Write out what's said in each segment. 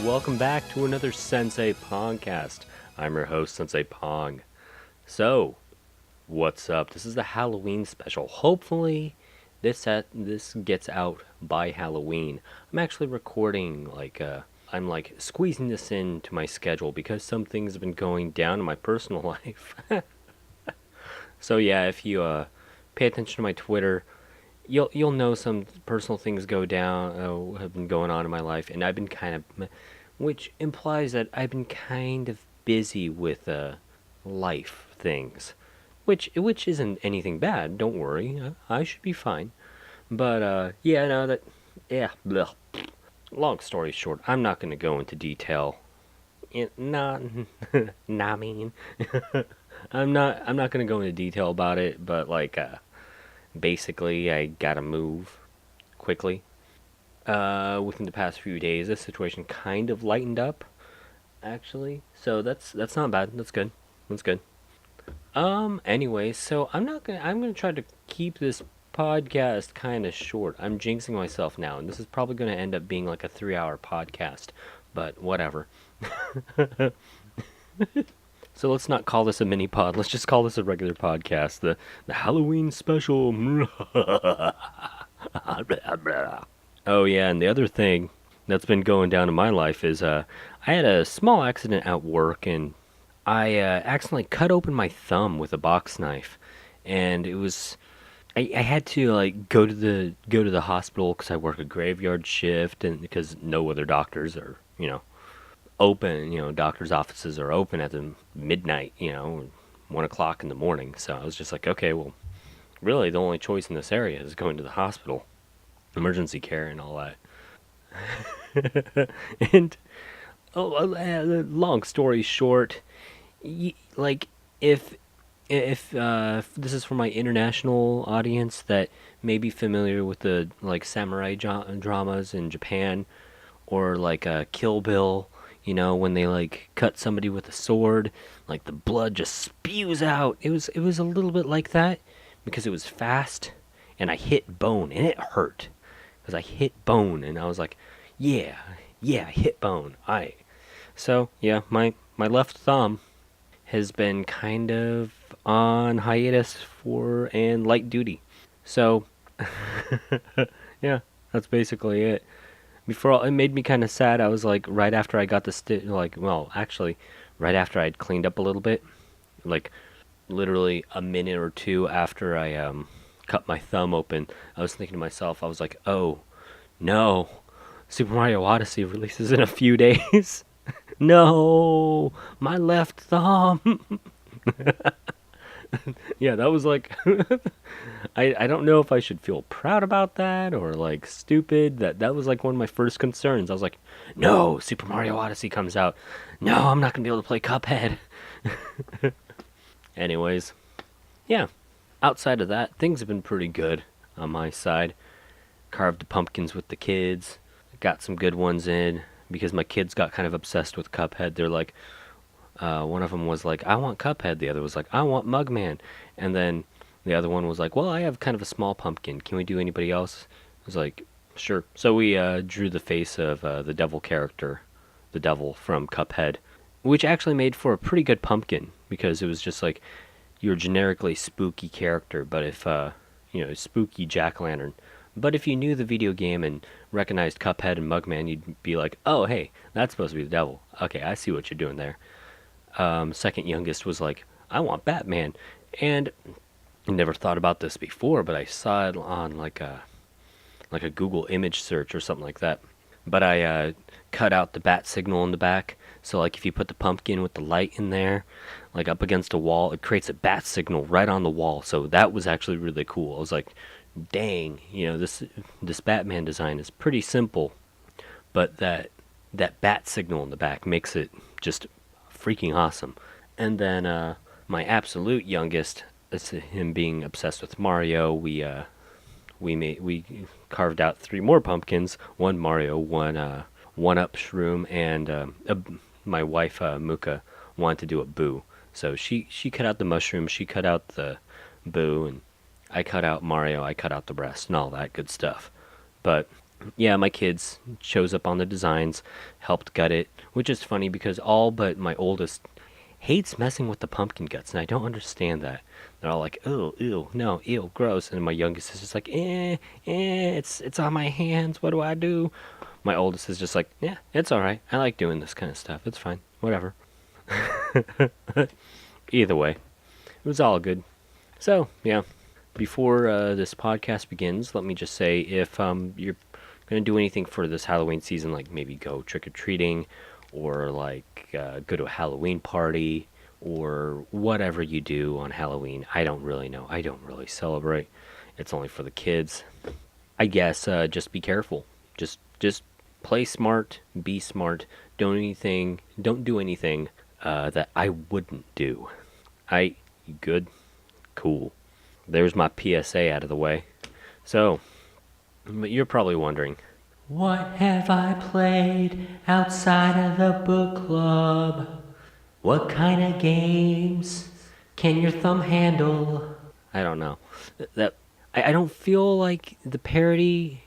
welcome back to another Sensei Pongcast. I'm your host, Sensei Pong. So, what's up? This is the Halloween special. Hopefully, this gets out by Halloween. I'm actually recording, I'm squeezing this into my schedule because some things have been going down in my personal life. So yeah, if you pay attention to my Twitter, you'll know some personal things have been going on in my life, and I've been which implies that I've been kind of busy with life things, which isn't anything bad. Don't worry, I should be fine. But bleh. Long story short, I'm not going to go into detail. Nah, nah, mean. I'm not going to go into detail about it, but basically, I gotta move quickly. Within the past few days, this situation kind of lightened up, actually. So that's not bad. That's good. That's good. Anyway, so I'm gonna try to keep this podcast kind of short. I'm jinxing myself now, and this is probably gonna end up being like a 3-hour podcast, but whatever. So let's not call this a mini pod. Let's just call this a regular podcast. The Halloween special. Oh yeah, and the other thing that's been going down in my life is I had a small accident at work, and I accidentally cut open my thumb with a box knife, and it was I had to go to the hospital because I work a graveyard shift, and because no other doctors are open. Doctors' offices are open at the midnight, 1 o'clock in the morning. So I was just like, okay, well, really the only choice in this area is going to the hospital, emergency care and all that. And long story short, if this is for my international audience that may be familiar with the samurai dramas in Japan, or Kill Bill, when they cut somebody with a sword, the blood just spews out. It was a little bit like that because it was fast, and I hit bone, and it hurt because I hit bone, and I was like, yeah, I hit bone. So yeah, my left thumb has been kind of on hiatus and light duty. So yeah, that's basically it. It made me kind of sad. I was right after I got the right after I'd cleaned up a little bit, literally a minute or two after I cut my thumb open, I was thinking to myself, I was like, oh no, Super Mario Odyssey releases in a few days. No, my left thumb. Yeah, that was I don't know if I should feel proud about that or stupid. That was one of my first concerns. I was like, no, Super Mario Odyssey comes out. No, I'm not gonna be able to play Cuphead. Anyways, yeah. Outside of that, things have been pretty good on my side. Carved the pumpkins with the kids. Got some good ones in because my kids got kind of obsessed with Cuphead. They're like, one of them was like, I want Cuphead. The other was like, I want Mugman. And then the other one was like, well, I have kind of a small pumpkin. Can we do anybody else? I was like, sure. So we drew the face of the devil character, the devil from Cuphead, which actually made for a pretty good pumpkin because it was just your generically spooky character, but if, spooky jack-o'-lantern. But if you knew the video game and recognized Cuphead and Mugman, you'd be like, oh, hey, that's supposed to be the devil. Okay, I see what you're doing there. Second youngest was like, I want Batman. And I never thought about this before, but I saw it on a Google image search or something like that. But I cut out the bat signal in the back. So if you put the pumpkin with the light in there, up against a wall, it creates a bat signal right on the wall. So that was actually really cool. I was like, dang, this Batman design is pretty simple, but that bat signal in the back makes it just freaking awesome. And then my absolute youngest, that's him being obsessed with Mario. We carved out 3 more pumpkins, one Mario, one up shroom, and my wife Muka wanted to do a Boo, so she cut out the mushroom, she cut out the Boo, and I cut out Mario, I cut out the breast and all that good stuff. But Yeah, my kids shows up on the designs, helped gut it, which is funny because all but my oldest hates messing with the pumpkin guts, and I don't understand that. They're all like, "Ew, ew, no, ew, gross," and my youngest is just like, it's on my hands. What do I do?" My oldest is just like, "Yeah, it's all right. I like doing this kind of stuff. It's fine. Whatever." Either way, it was all good. So yeah, before this podcast begins, let me just say if you're gonna do anything for this Halloween season, like maybe go trick or treating, or like go to a Halloween party, or whatever you do on Halloween. I don't really know. I don't really celebrate. It's only for the kids. I guess just be careful. Just play smart. Be smart. Don't do anything that I wouldn't do. You good? Cool. There's my PSA out of the way. So, but you're probably wondering, what have I played outside of the book club? What kind of games can your thumb handle? I don't know. That I don't feel like the parody,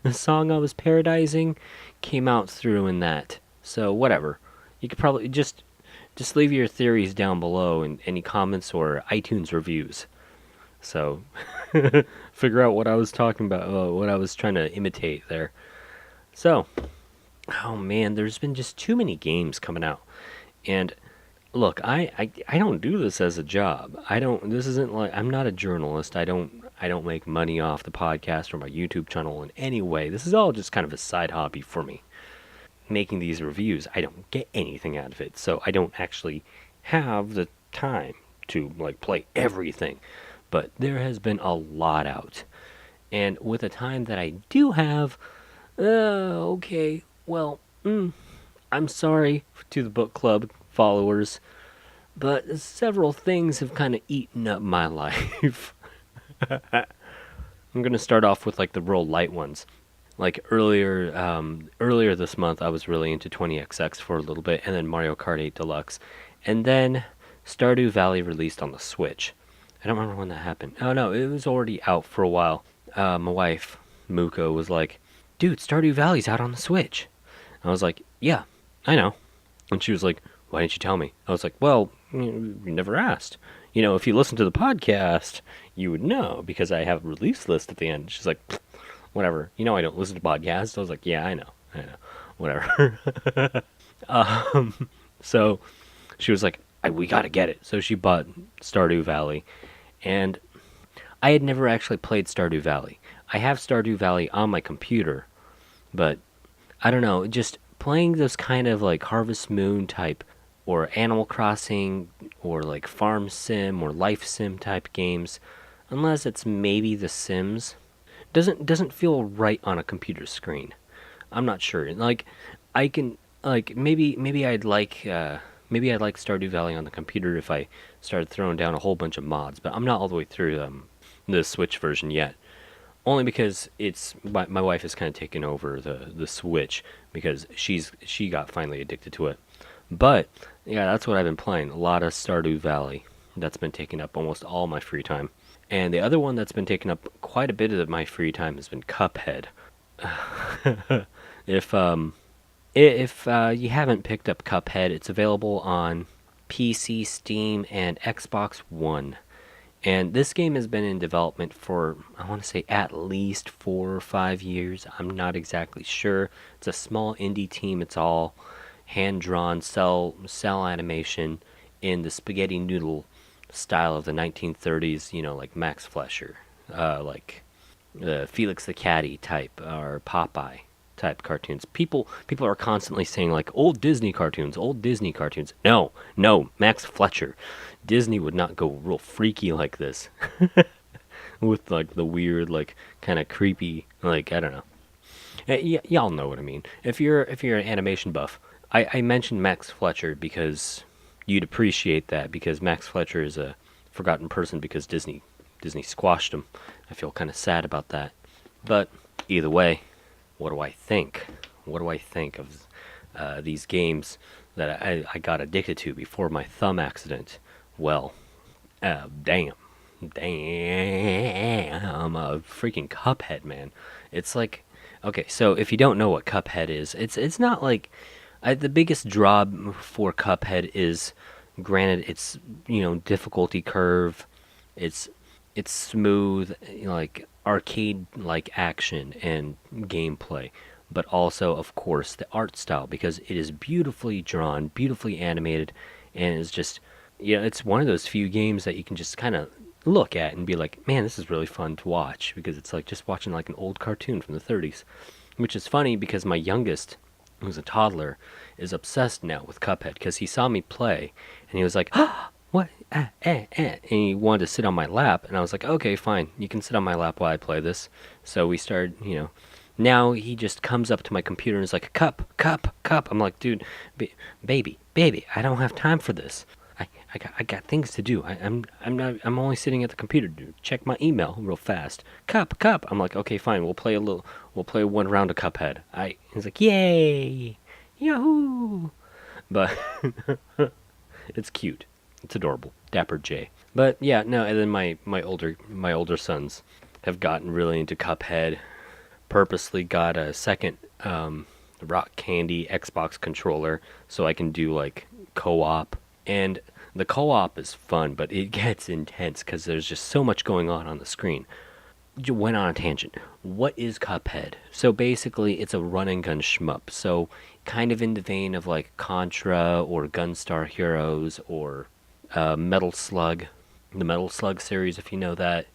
the song I was parodizing, came out through in that. So whatever. You could probably just leave your theories down below in any comments or iTunes reviews. So figure out what I was talking about, what I was trying to imitate there. So, oh man, there's been just too many games coming out. And look, I don't do this as a job. I don't this isn't like I'm not a journalist. I don't make money off the podcast or my YouTube channel in any way. This is all just kind of a side hobby for me. Making these reviews, I don't get anything out of it. So I don't actually have the time to like play everything. But there has been a lot out. And with the time that I do have, okay, well, I'm sorry to the book club followers, but several things have kind of eaten up my life. I'm gonna start off with like the real light ones. Like earlier this month, I was really into 20XX for a little bit, and then Mario Kart 8 Deluxe, and then Stardew Valley released on the Switch. I don't remember when that happened. Oh no, it was already out for a while. My wife, Muko, was like, "Dude, Stardew Valley's out on the Switch." I was like, "Yeah, I know." And she was like, "Why didn't you tell me?" I was like, "Well, you never asked. You know, if you listen to the podcast, you would know because I have a release list at the end." She's like, "Whatever. You know I don't listen to podcasts." I was like, "Yeah, I know. Whatever." So she was like, "We gotta get it." So she bought Stardew Valley, and I had never actually played Stardew Valley. I have Stardew Valley on my computer, but I don't know, just playing those kind of like Harvest Moon type or Animal Crossing or like Farm Sim or Life Sim type games, unless it's maybe The Sims, doesn't feel right on a computer screen. I'm not sure. Like I can like maybe I'd like Stardew Valley on the computer if I started throwing down a whole bunch of mods, but I'm not all the way through the Switch version yet. Only because my wife has kind of taken over the Switch because she got finally addicted to it. But yeah, that's what I've been playing. A lot of Stardew Valley. That's been taking up almost all my free time. And the other one that's been taking up quite a bit of my free time has been Cuphead. if you haven't picked up Cuphead, it's available on PC, Steam, and Xbox One. And this game has been in development for, I want to say, at least 4 or 5 years. I'm not exactly sure. It's a small indie team. It's all hand-drawn cell animation in the spaghetti noodle style of the 1930s, like Max Fleischer, like Felix the Caddy type, or Popeye type cartoons. People are constantly saying like old Disney cartoons. No, Max Fletcher. Disney would not go real freaky like this with like the weird, like kind of creepy, like I don't know. Y'all know what I mean. If you're an animation buff, I mentioned Max Fletcher because you'd appreciate that because Max Fletcher is a forgotten person because Disney squashed him. I feel kind of sad about that. But either way, what do I think? What do I think of these games that I got addicted to before my thumb accident? Well, damn, I'm a freaking Cuphead, man. It's like Okay, so if you don't know what Cuphead is, it's not like the biggest draw for Cuphead is, granted, it's difficulty curve, it's it's smooth, like arcade like action and gameplay, but also of course the art style because it is beautifully drawn, beautifully animated, and it's just it's one of those few games that you can just kind of look at and be like, man, this is really fun to watch because it's like just watching like an old cartoon from the 30s, which is funny because my youngest, who's a toddler, is obsessed now with Cuphead because he saw me play and he was like, ah, what? And he wanted to sit on my lap, and I was like, okay, fine, you can sit on my lap while I play this. So we started, now he just comes up to my computer and is like, cup, cup, cup. I'm like, dude, baby, I don't have time for this. I got things to do. I'm only sitting at the computer to check my email real fast. Cup. I'm like, okay, fine. We'll play one round of Cuphead. He's like, yay, yahoo! But it's cute. It's adorable. Dapper J. But yeah, no. And then my older sons have gotten really into Cuphead. Purposely got a second Rock Candy Xbox controller so I can do like co-op. And the co-op is fun, but it gets intense because there's just so much going on the screen. You went on a tangent. What is Cuphead? So basically, it's a run and gun shmup. So kind of in the vein of like Contra or Gunstar Heroes or Metal Slug, the Metal Slug series, if you know that.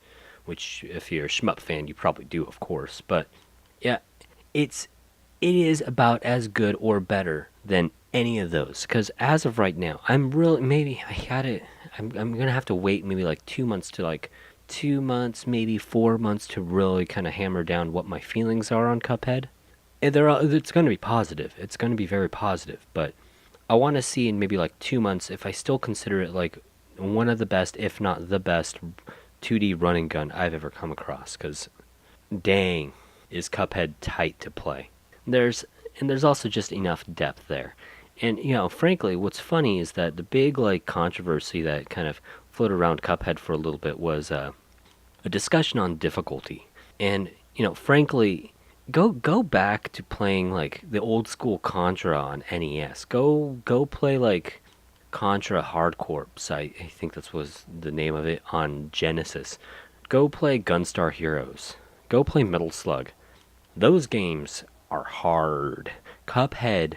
Which, if you're a shmup fan, you probably do, of course. But yeah, it is about as good or better than any of those. Because as of right now, I'm really maybe I got it. I'm gonna have to wait maybe like 2 months to like 2 months, maybe 4 months to really kind of hammer down what my feelings are on Cuphead. And it's going to be positive. It's going to be very positive. But I want to see in maybe like 2 months if I still consider it like one of the best, if not the best, 2D running gun I've ever come across. Because dang, is Cuphead tight to play. There's also just enough depth there. And frankly, what's funny is that the big like controversy that kind of floated around Cuphead for a little bit was a discussion on difficulty. And frankly, go back to playing like the old school Contra on NES. Go play like Contra Hard Corps. I think that was the name of it on Genesis. Go play Gunstar Heroes. Go play Metal Slug. Those games are hard. Cuphead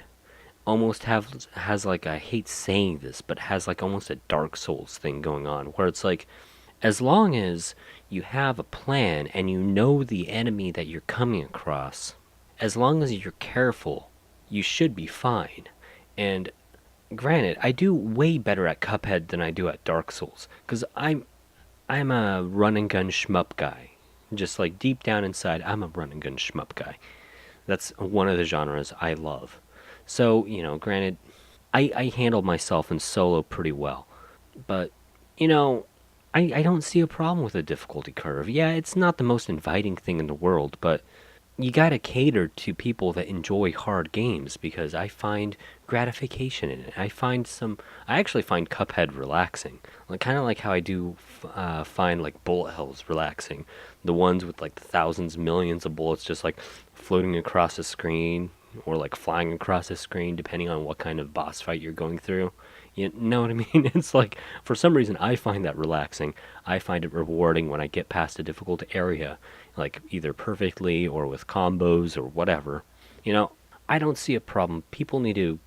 almost has like, I hate saying this, but has like almost a Dark Souls thing going on where it's like, as long as you have a plan and you know the enemy that you're coming across, as long as you're careful, you should be fine. And granted, I do way better at Cuphead than I do at Dark Souls because I'm a run and gun shmup guy. Just like deep down inside, I'm a run and gun shmup guy. That's one of the genres I love. So, granted, I handle myself in solo pretty well. But, I don't see a problem with the difficulty curve. Yeah, it's not the most inviting thing in the world, but you gotta cater to people that enjoy hard games because I find gratification in it. I actually find Cuphead relaxing. Like, kind of like how I do find like bullet hells relaxing. The ones with like thousands, millions of bullets just like floating across the screen or like flying across the screen depending on what kind of boss fight you're going through. You know what I mean? It's like, for some reason, I find that relaxing. I find it rewarding when I get past a difficult area, like either perfectly or with combos or whatever. I don't see a problem. People need to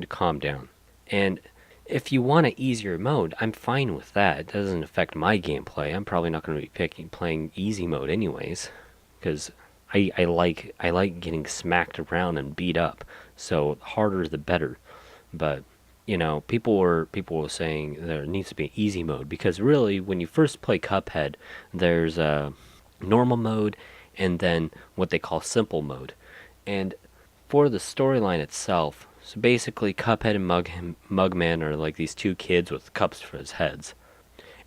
calm down. And if you want an easier mode, I'm fine with that. It doesn't affect my gameplay. I'm probably not going to be playing easy mode anyways, because I like getting smacked around and beat up. So harder the better. But people were saying there needs to be easy mode because really, when you first play Cuphead, there's a normal mode and then what they call simple mode. And for the storyline itself, so basically, Cuphead and Mugman are like these two kids with cups for his heads,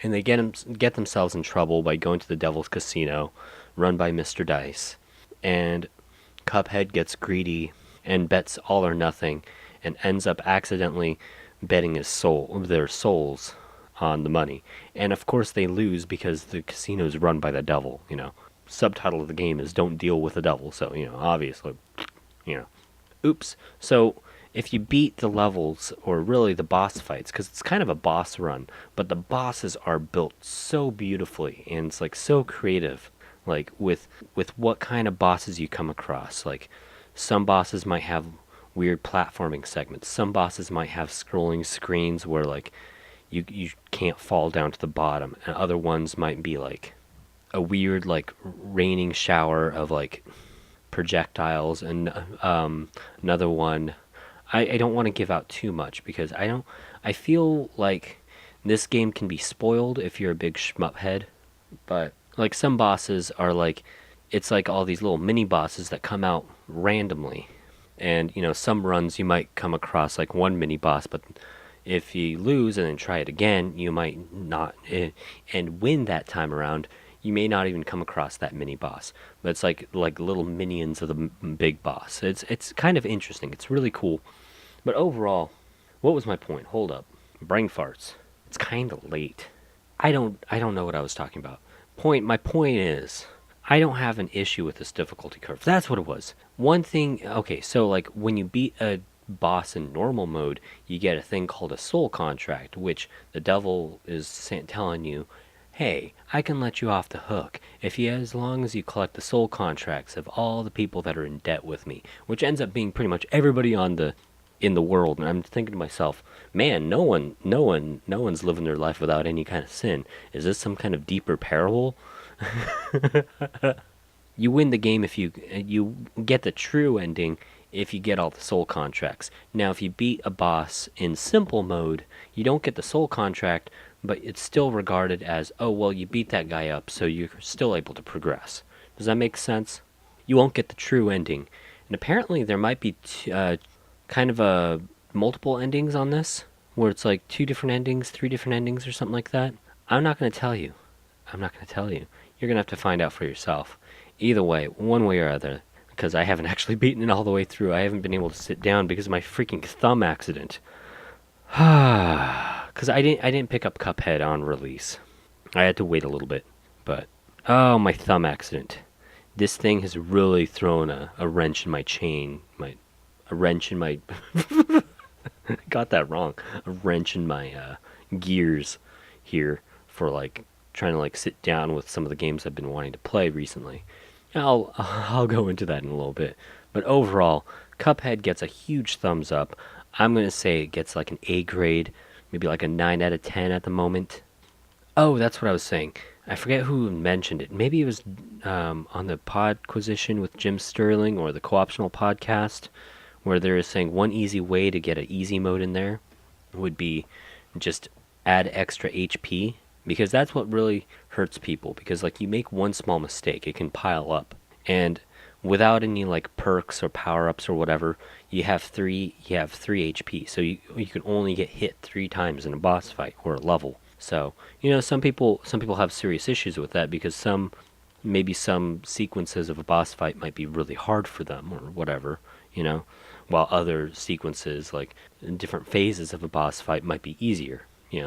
and they get themselves in trouble by going to the Devil's Casino, run by Mr. Dice, and Cuphead gets greedy and bets all or nothing and ends up accidentally betting their souls on the money. And of course they lose because the casino's run by the devil. subtitle of the game is "Don't Deal with the Devil," so obviously, you know, oops. So if you beat the levels, or really the boss fights, because it's kind of a boss run, but the bosses are built so beautifully, and it's like so creative, like with what kind of bosses you come across. Like some bosses might have weird platforming segments. Some bosses might have scrolling screens where like you can't fall down to the bottom, and other ones might be like a weird like raining shower of like projectiles, and another one. I don't want to give out too much because I feel like this game can be spoiled if you're a big shmup head, but like some bosses are like, it's like all these little mini bosses that come out randomly, and some runs you might come across like one mini boss, but if you lose and then try it again, you might not, and win that time around, you may not even come across that mini boss. But it's like little minions of the big boss. It's kind of interesting. It's really cool. But overall, what was my point? Hold up, brain farts. It's kind of late. I don't know what I was talking about. My point is, I don't have an issue with this difficulty curve. That's what it was. One thing, okay, so like when you beat a boss in normal mode, you get a thing called a soul contract, which the devil is telling you, hey, I can let you off the hook as long as you collect the soul contracts of all the people that are in debt with me, which ends up being pretty much everybody in the world. And I'm thinking to myself, man, no one's living their life without any kind of sin. Is this some kind of deeper parable? You win the game if you get the true ending if you get all the soul contracts. Now, if you beat a boss in simple mode, you don't get the soul contract, but it's still regarded as, oh, well, you beat that guy up, so you're still able to progress. Does that make sense? You won't get the true ending. And apparently there might be kind of a multiple endings on this, where it's like 2 different endings, 3 different endings, or something like that. I'm not going to tell you. You're going to have to find out for yourself. Either way, one way or other, because I haven't actually beaten it all the way through. I haven't been able to sit down because of my freaking thumb accident. Because I didn't pick up Cuphead on release. I had to wait a little bit. But, oh, my thumb accident. This thing has really thrown a wrench in my chain. A wrench in my... got that wrong. A wrench in my gears here for like trying to like sit down with some of the games I've been wanting to play recently. I'll go into that in a little bit. But overall, Cuphead gets a huge thumbs up. I'm going to say it gets like an A grade, maybe like a 9 out of 10 at the moment. Oh, that's what I was saying. I forget who mentioned it. Maybe it was on the Podquisition with Jim Sterling or the Co-optional podcast, where they're saying one easy way to get an easy mode in there would be just add extra HP, because that's what really hurts people, because like you make one small mistake, it can pile up, and without any like perks or power-ups or whatever, you have 3 HP, so you can only get hit 3 times in a boss fight or a level. So some people have serious issues with that, because maybe some sequences of a boss fight might be really hard for them or whatever, while other sequences, like different phases of a boss fight, might be easier.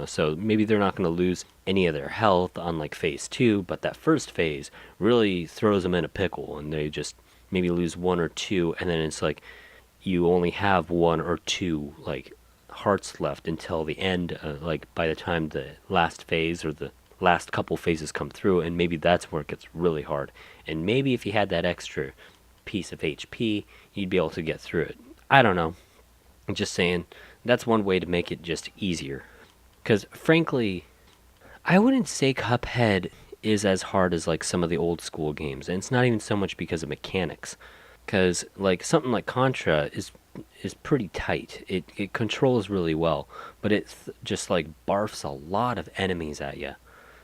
So maybe they're not going to lose any of their health on like phase 2, but that first phase really throws them in a pickle, and they just maybe lose 1 or 2, and then it's like you only have 1 or 2 like hearts left until the end, like by the time the last phase or the last couple phases come through, and maybe that's where it gets really hard. And maybe if you had that extra piece of HP, you'd be able to get through it. I don't know. I'm just saying, that's one way to make it just easier. Because frankly, I wouldn't say Cuphead is as hard as like some of the old school games, and it's not even so much because of mechanics. Because like something like Contra is pretty tight. It controls really well, but it just like barfs a lot of enemies at you.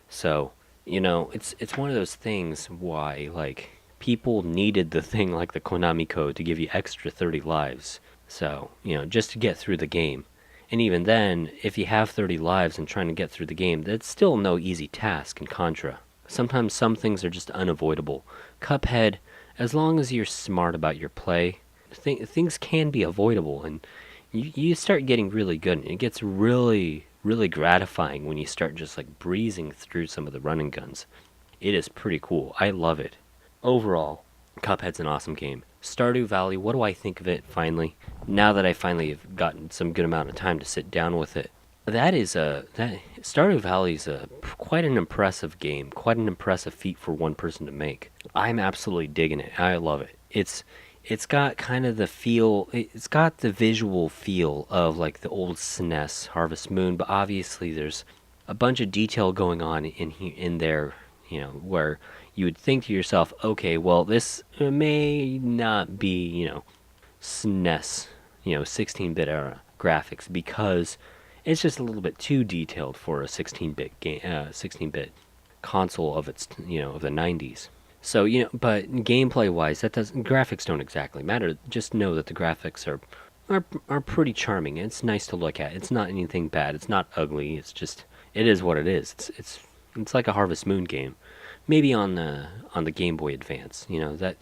So it's one of those things why like people needed the thing like the Konami code to give you extra 30 lives. So just to get through the game. And even then, if you have 30 lives and trying to get through the game, that's still no easy task in Contra. Sometimes some things are just unavoidable. Cuphead, as long as you're smart about your play, things can be avoidable, and you start getting really good, and it gets really, really gratifying when you start just like breezing through some of the run and guns. It is pretty cool. I love it. overall, Cuphead's an awesome game. Stardew Valley, what do I think of it finally? Now that I finally have gotten some good amount of time to sit down with it. That Stardew Valley is quite an impressive game, quite an impressive feat for one person to make. I'm absolutely digging it. I love it. It's got kind of the feel, it's got the visual feel of like the old SNES Harvest Moon, but obviously there's a bunch of detail going on in there, where you would think to yourself, okay, well, this may not be, SNES, 16-bit era graphics, because it's just a little bit too detailed for a 16-bit game, 16-bit console of its, of the 90s. So, but gameplay-wise, graphics don't exactly matter. Just know that the graphics are pretty charming. It's nice to look at. It's not anything bad. It's not ugly. It is what it is. It's like a Harvest Moon game. Maybe on the Game Boy Advance, that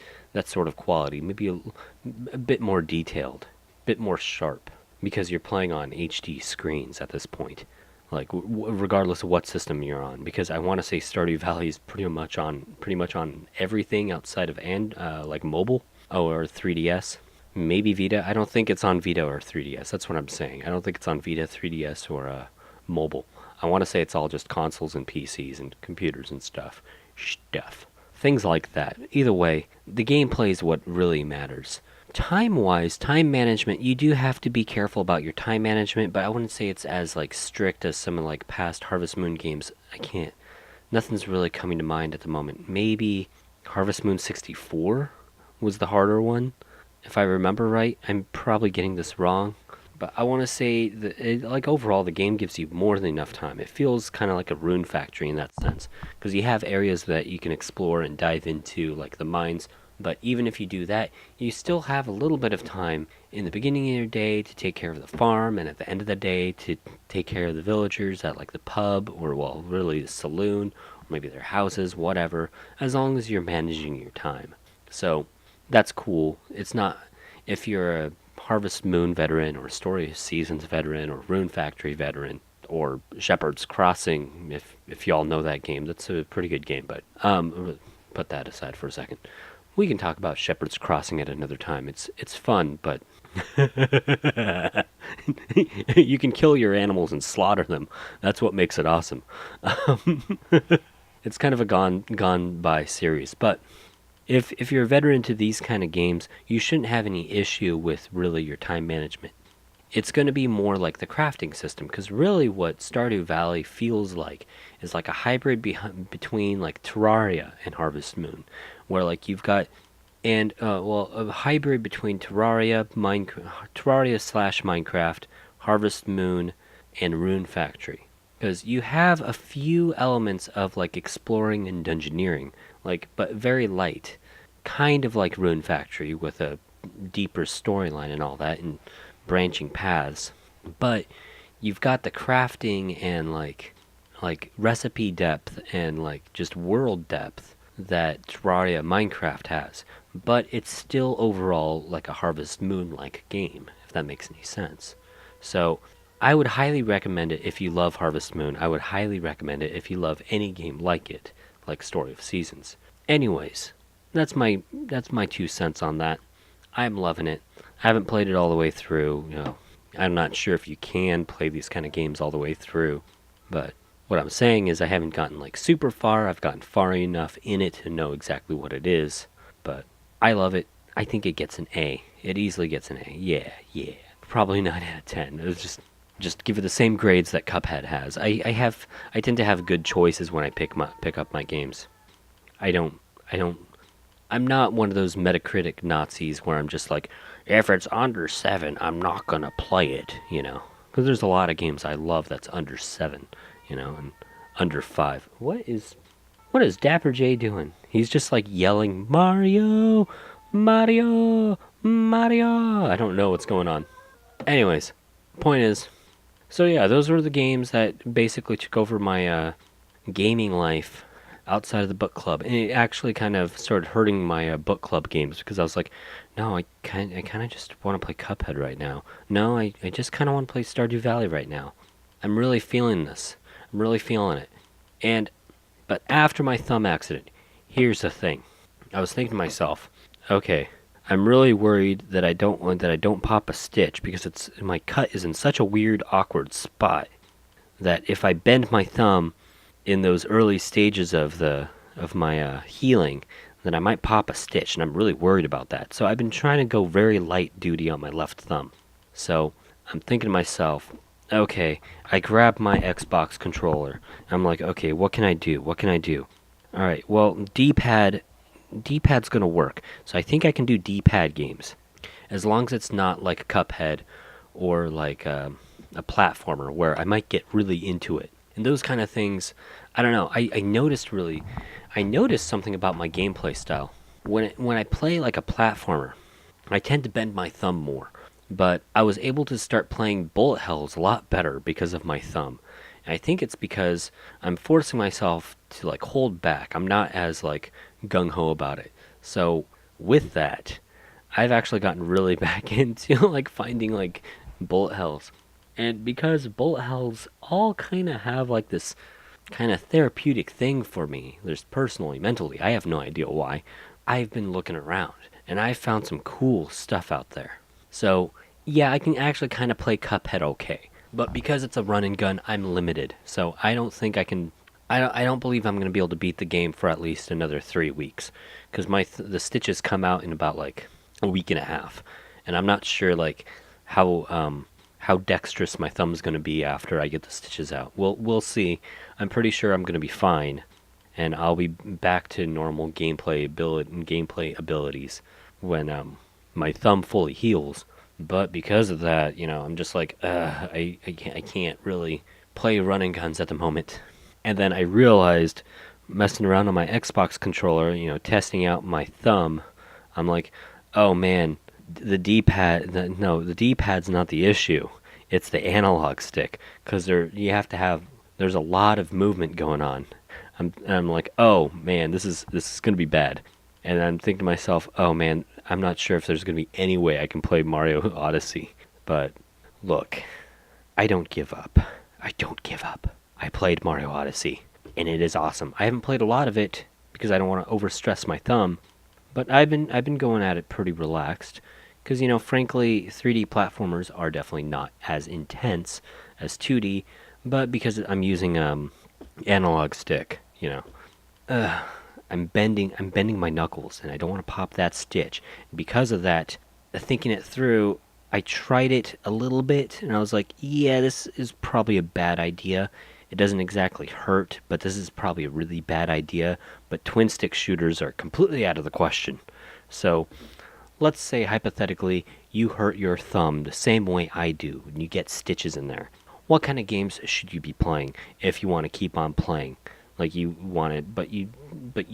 sort of quality. Maybe a bit more detailed, a bit more sharp, because you're playing on HD screens at this point. Like regardless of what system you're on, because I want to say Stardew Valley is pretty much on everything outside of like mobile or 3DS, maybe Vita. I don't think it's on Vita or 3DS. That's what I'm saying. I don't think it's on Vita, 3DS, or mobile. I want to say it's all just consoles and PCs and computers and stuff. Things like that. Either way, the gameplay is what really matters. Time-wise, time management, you do have to be careful about your time management, but I wouldn't say it's as like strict as some of like past Harvest Moon games. Nothing's really coming to mind at the moment. Maybe Harvest Moon 64 was the harder one, if I remember right. I'm probably getting this wrong, but I want to say that like overall the game gives you more than enough time. It feels kind of like a Rune Factory in that sense, because you have areas that you can explore and dive into, like the mines. But even if you do that, you still have a little bit of time in the beginning of your day to take care of the farm, and at the end of the day to take care of the villagers at like the pub, or well, really the saloon, or maybe their houses, whatever, as long as you're managing your time. So that's cool. It's not, if you're a Harvest Moon veteran or Story of Seasons veteran or Rune Factory veteran or Shepherd's Crossing, if y'all know that game, that's a pretty good game, but put that aside for a second. We can talk about Shepherd's Crossing at another time. It's fun, but you can kill your animals and slaughter them. That's what makes it awesome. It's kind of a gone by series, but if you're a veteran to these kind of games, you shouldn't have any issue with really your time management. It's going to be more like the crafting system, because really what Stardew Valley feels like is like a hybrid between like Terraria and Harvest Moon, where like you've got a hybrid between Terraria slash Minecraft, Harvest Moon, and Rune Factory, because you have a few elements of like exploring and dungeoneering, like, but very light, kind of like Rune Factory with a deeper storyline and all that, and branching paths. But you've got the crafting and like recipe depth and like just world depth that Terraria Minecraft has, but it's still overall like a Harvest Moon like game, if that makes any sense. So I would highly recommend it if you love Harvest Moon. I would highly recommend it if you love any game like it, like Story of Seasons. Anyways, that's my 2 cents on that. I'm loving it. I haven't played it all the way through. I'm not sure if you can play these kind of games all the way through, but what I'm saying is I haven't gotten like super far. I've gotten far enough in it to know exactly what it is, but I love it. I think it gets an A. It easily gets an A. Yeah. Probably 9 out of 10. It's just give it the same grades that Cuphead has. I tend to have good choices when I pick up my games. I'm not one of those Metacritic Nazis where I'm just like, if it's under 7, I'm not gonna play it, Because there's a lot of games I love that's under 7, and under 5. What is Dapper J doing? He's just like yelling, Mario, Mario, Mario. I don't know what's going on. Anyways, point is, so yeah, those were the games that basically took over my gaming life outside of the book club, and it actually kind of started hurting my book club games, because I was like, no, I kind of just want to play Cuphead right now. No, I just kind of want to play Stardew Valley right now. I'm really feeling this. I'm really feeling it. But after my thumb accident, here's the thing. I was thinking to myself, okay, I'm really worried that I don't pop a stitch because my cut is in such a weird, awkward spot that if I bend my thumb in those early stages of my healing, then I might pop a stitch, and I'm really worried about that. So I've been trying to go very light duty on my left thumb. So I'm thinking to myself, okay, I grab my Xbox controller. I'm like, okay, what can I do? What can I do? All right, well, D-pad's gonna work. So I think I can do D-pad games, as long as it's not like Cuphead or like a platformer where I might get really into it. And those kind of things, I don't know. I noticed something about my gameplay style. When I play like a platformer, I tend to bend my thumb more. But I was able to start playing bullet hells a lot better because of my thumb. And I think it's because I'm forcing myself to like hold back. I'm not as like gung ho about it. So with that, I've actually gotten really back into like finding like bullet hells. And because bullet hells all kind of have like this kind of therapeutic thing for me, there's personally, mentally, I have no idea why. I've been looking around and I found some cool stuff out there. So, yeah, I can actually kind of play Cuphead okay. But because it's a run and gun, I'm limited. So I don't think I can. I don't believe I'm going to be able to beat the game for at least another 3 weeks. Because the stitches come out in about like a week and a half. And I'm not sure like how dexterous my thumb's going to be after I get the stitches out. We'll see. I'm pretty sure I'm going to be fine. And I'll be back to normal gameplay abilities when my thumb fully heals. But because of that, I'm just like, I can't really play running guns at the moment. And then I realized, messing around on my Xbox controller, testing out my thumb, I'm like, oh man, the D-pad's not the issue. It's the analog stick, because there's a lot of movement going on. I'm like, oh man, this is gonna be bad. And I'm thinking to myself, oh man, I'm not sure if there's going to be any way I can play Mario Odyssey. But look, I don't give up. I don't give up. I played Mario Odyssey, and it is awesome. I haven't played a lot of it because I don't want to overstress my thumb, but I've been going at it pretty relaxed because frankly, 3D platformers are definitely not as intense as 2D, but because I'm using analog stick, I'm bending my knuckles, and I don't want to pop that stitch. Because of that, thinking it through, I tried it a little bit, and I was like, yeah, this is probably a bad idea. It doesn't exactly hurt, but this is probably a really bad idea. But twin stick shooters are completely out of the question. So, let's say hypothetically, you hurt your thumb the same way I do, and you get stitches in there. What kind of games should you be playing if you want to keep on playing? Like you want it, but you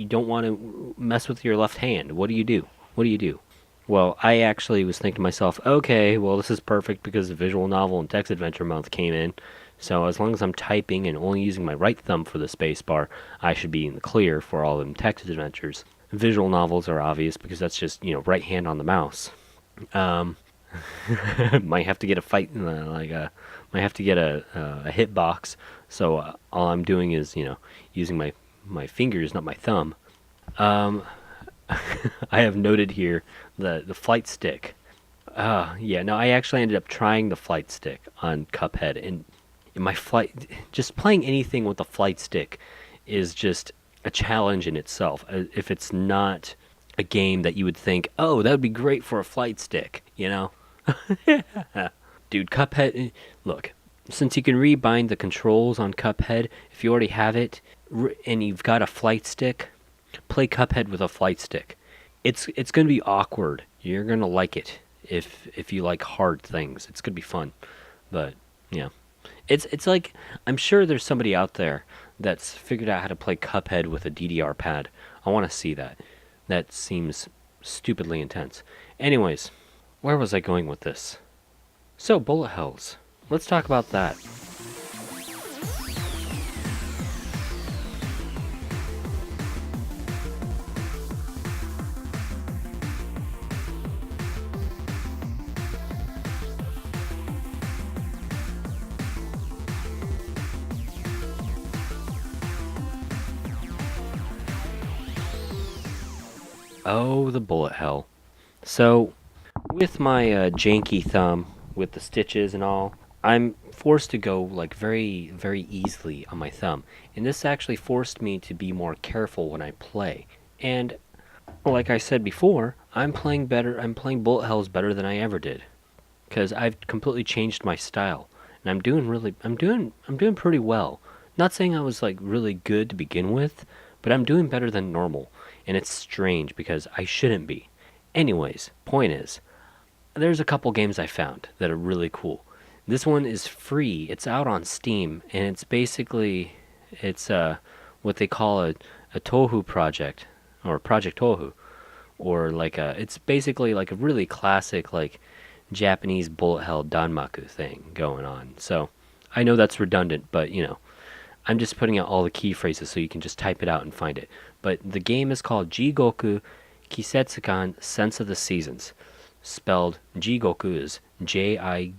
don't want to mess with your left hand. What do you do? What do you do? Well, I actually was thinking to myself, okay, well, this is perfect because the visual novel and text adventure month came in. So as long as I'm typing and only using my right thumb for the space bar, I should be in the clear for all of them text adventures. Visual novels are obvious because that's just, right hand on the mouse. Might have to get a fight, might have to get a hitbox. So all I'm doing is, using my fingers, not my thumb. I have noted here the flight stick. I actually ended up trying the flight stick on Cuphead, and just playing anything with the flight stick is just a challenge in itself. If it's not a game that you would think, oh, that would be great for a flight stick, Dude, Cuphead, look, since you can rebind the controls on Cuphead, if you already have it, and you've got a flight stick, play Cuphead with a flight stick. It's going to be awkward. You're going to like it if you like hard things. It's going to be fun. But, yeah. It's like, I'm sure there's somebody out there that's figured out how to play Cuphead with a DDR pad. I want to see that. That seems stupidly intense. Anyways, where was I going with this? So, bullet hells. Let's talk about that. Oh, the bullet hell. So, with my janky thumb, with the stitches and all, I'm forced to go like very, very easily on my thumb. And this actually forced me to be more careful when I play. And like I said before, I'm playing better. I'm playing bullet hells better than I ever did because I've completely changed my style, and I'm doing pretty well. Not saying I was like really good to begin with, but I'm doing better than normal, and it's strange because I shouldn't be. Anyways, point is, there's a couple games I found that are really cool. This one is free. It's out on Steam, and it's what they call a Tohu project or Project Tohu, or like it's basically like a really classic like Japanese bullet hell danmaku thing going on. So I know that's redundant, but I'm just putting out all the key phrases so you can just type it out and find it. But the game is called Jigoku Kisetsukan Sense of the Seasons. Spelled Jigoku is Jigoku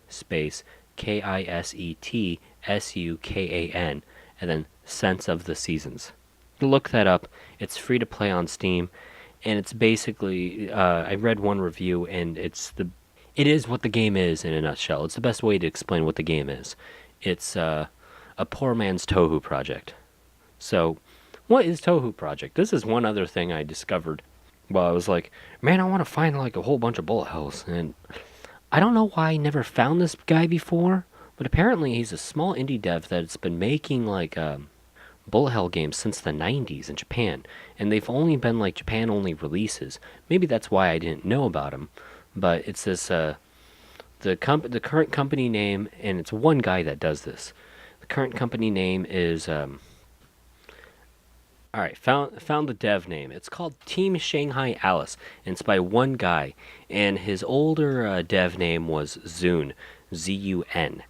space Kisetsukan and then Sense of the Seasons. Look that up. It's free to play on Steam, and it's basically I read one review, and it is what the game is in a nutshell. It's the best way to explain what the game is. It's a poor man's Tohu project. So, what is Tohu project? This is one other thing I discovered. Well, I was like, man, I want to find like a whole bunch of bullet hells, and I don't know why I never found this guy before, but apparently he's a small indie dev that's been making like bullet hell games since the 90s in Japan, and they've only been like Japan only releases. Maybe that's why I didn't know about him, but it's this the current company name, and it's one guy that does this. The current company name is all right. Found the dev name. It's called Team Shanghai Alice, and it's by one guy, and his older dev name was Zun, Z-U-N.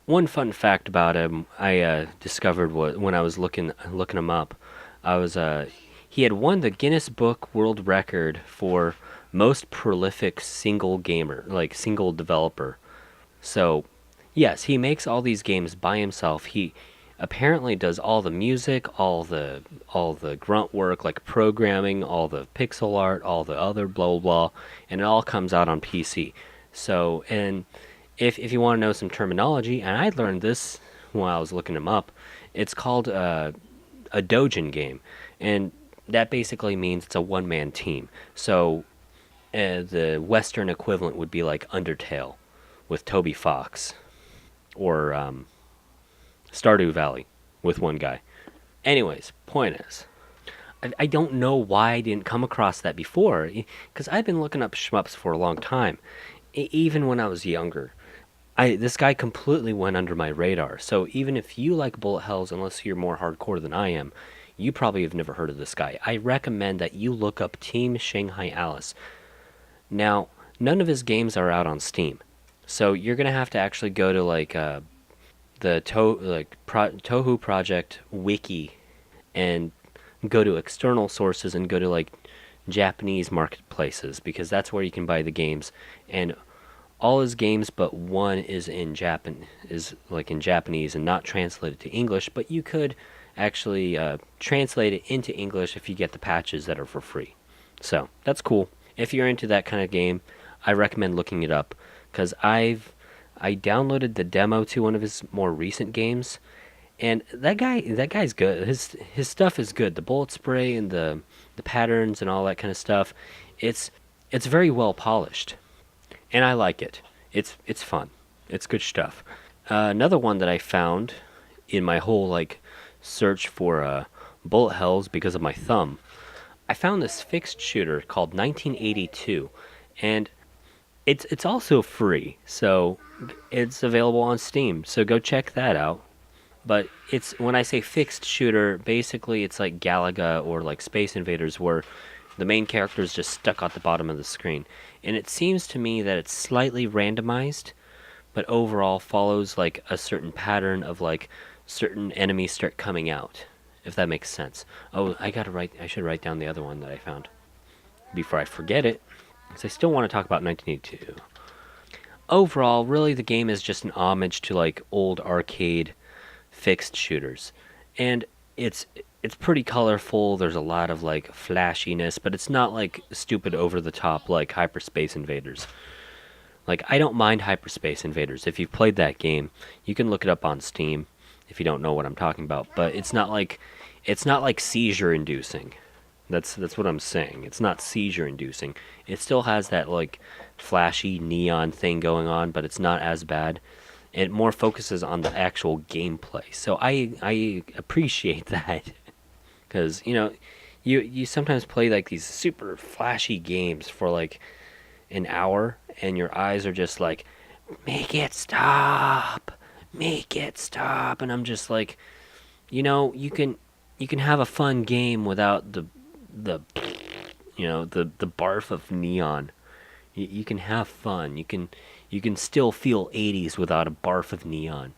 One fun fact about him I discovered when I was looking him up. I was he had won the Guinness Book World Record for most prolific single gamer, like single developer. So, yes, he makes all these games by himself. He apparently does all the music, all the grunt work like programming, all the pixel art, all the other blah blah blah, and it all comes out on PC. So, and if you want to know some terminology, and I learned this while I was looking him up, it's called a Dojin game, and that basically means it's a one-man team. So the Western equivalent would be like Undertale with Toby Fox, or Stardew Valley with one guy. Anyways, point is, I don't know why I didn't come across that before, because I've been looking up shmups for a long time, even when I was younger. This guy completely went under my radar. So even if you like bullet hells, unless you're more hardcore than I am, you probably have never heard of this guy. I recommend that you look up Team Shanghai Alice. Now, none of his games are out on Steam, so you're gonna have to actually go to like Tohu Project wiki and go to external sources and go to like Japanese marketplaces, because that's where you can buy the games. And all his games but one is in Japanese and not translated to English, but you could actually translate it into English if you get the patches that are for free. So that's cool. If you're into that kind of game, I recommend looking it up, because I downloaded the demo to one of his more recent games, and that guy's good. His stuff is good. The bullet spray and the patterns and all that kind of stuff. It's very well polished, and I like it. It's fun. It's good stuff. Another one that I found in my whole like search for bullet hells because of my thumb, I found this fixed shooter called 1982, and it's also free, so it's available on Steam. So go check that out. But it's when I say fixed shooter, basically it's like Galaga or like Space Invaders, where the main character is just stuck at the bottom of the screen. And it seems to me that it's slightly randomized, but overall follows like a certain pattern of like certain enemies start coming out, if that makes sense. Oh, I should write down the other one that I found before I forget it, because I still want to talk about 1982. Overall, really the game is just an homage to like old arcade fixed shooters. And it's it's pretty colorful. There's a lot of like flashiness, but it's not like stupid over the top like Hyperspace Invaders. Like I don't mind Hyperspace Invaders. If you've played that game, you can look it up on Steam if you don't know what I'm talking about, but it's not like seizure inducing. That's what I'm saying. It's not seizure inducing. It still has that like flashy neon thing going on, but it's not as bad. It more focuses on the actual gameplay. So I appreciate that because you sometimes play like these super flashy games for like an hour and your eyes are just like make it stop, and I'm just like, you can have a fun game without the the barf of neon. You can have fun. You can still feel 80s without a barf of neon.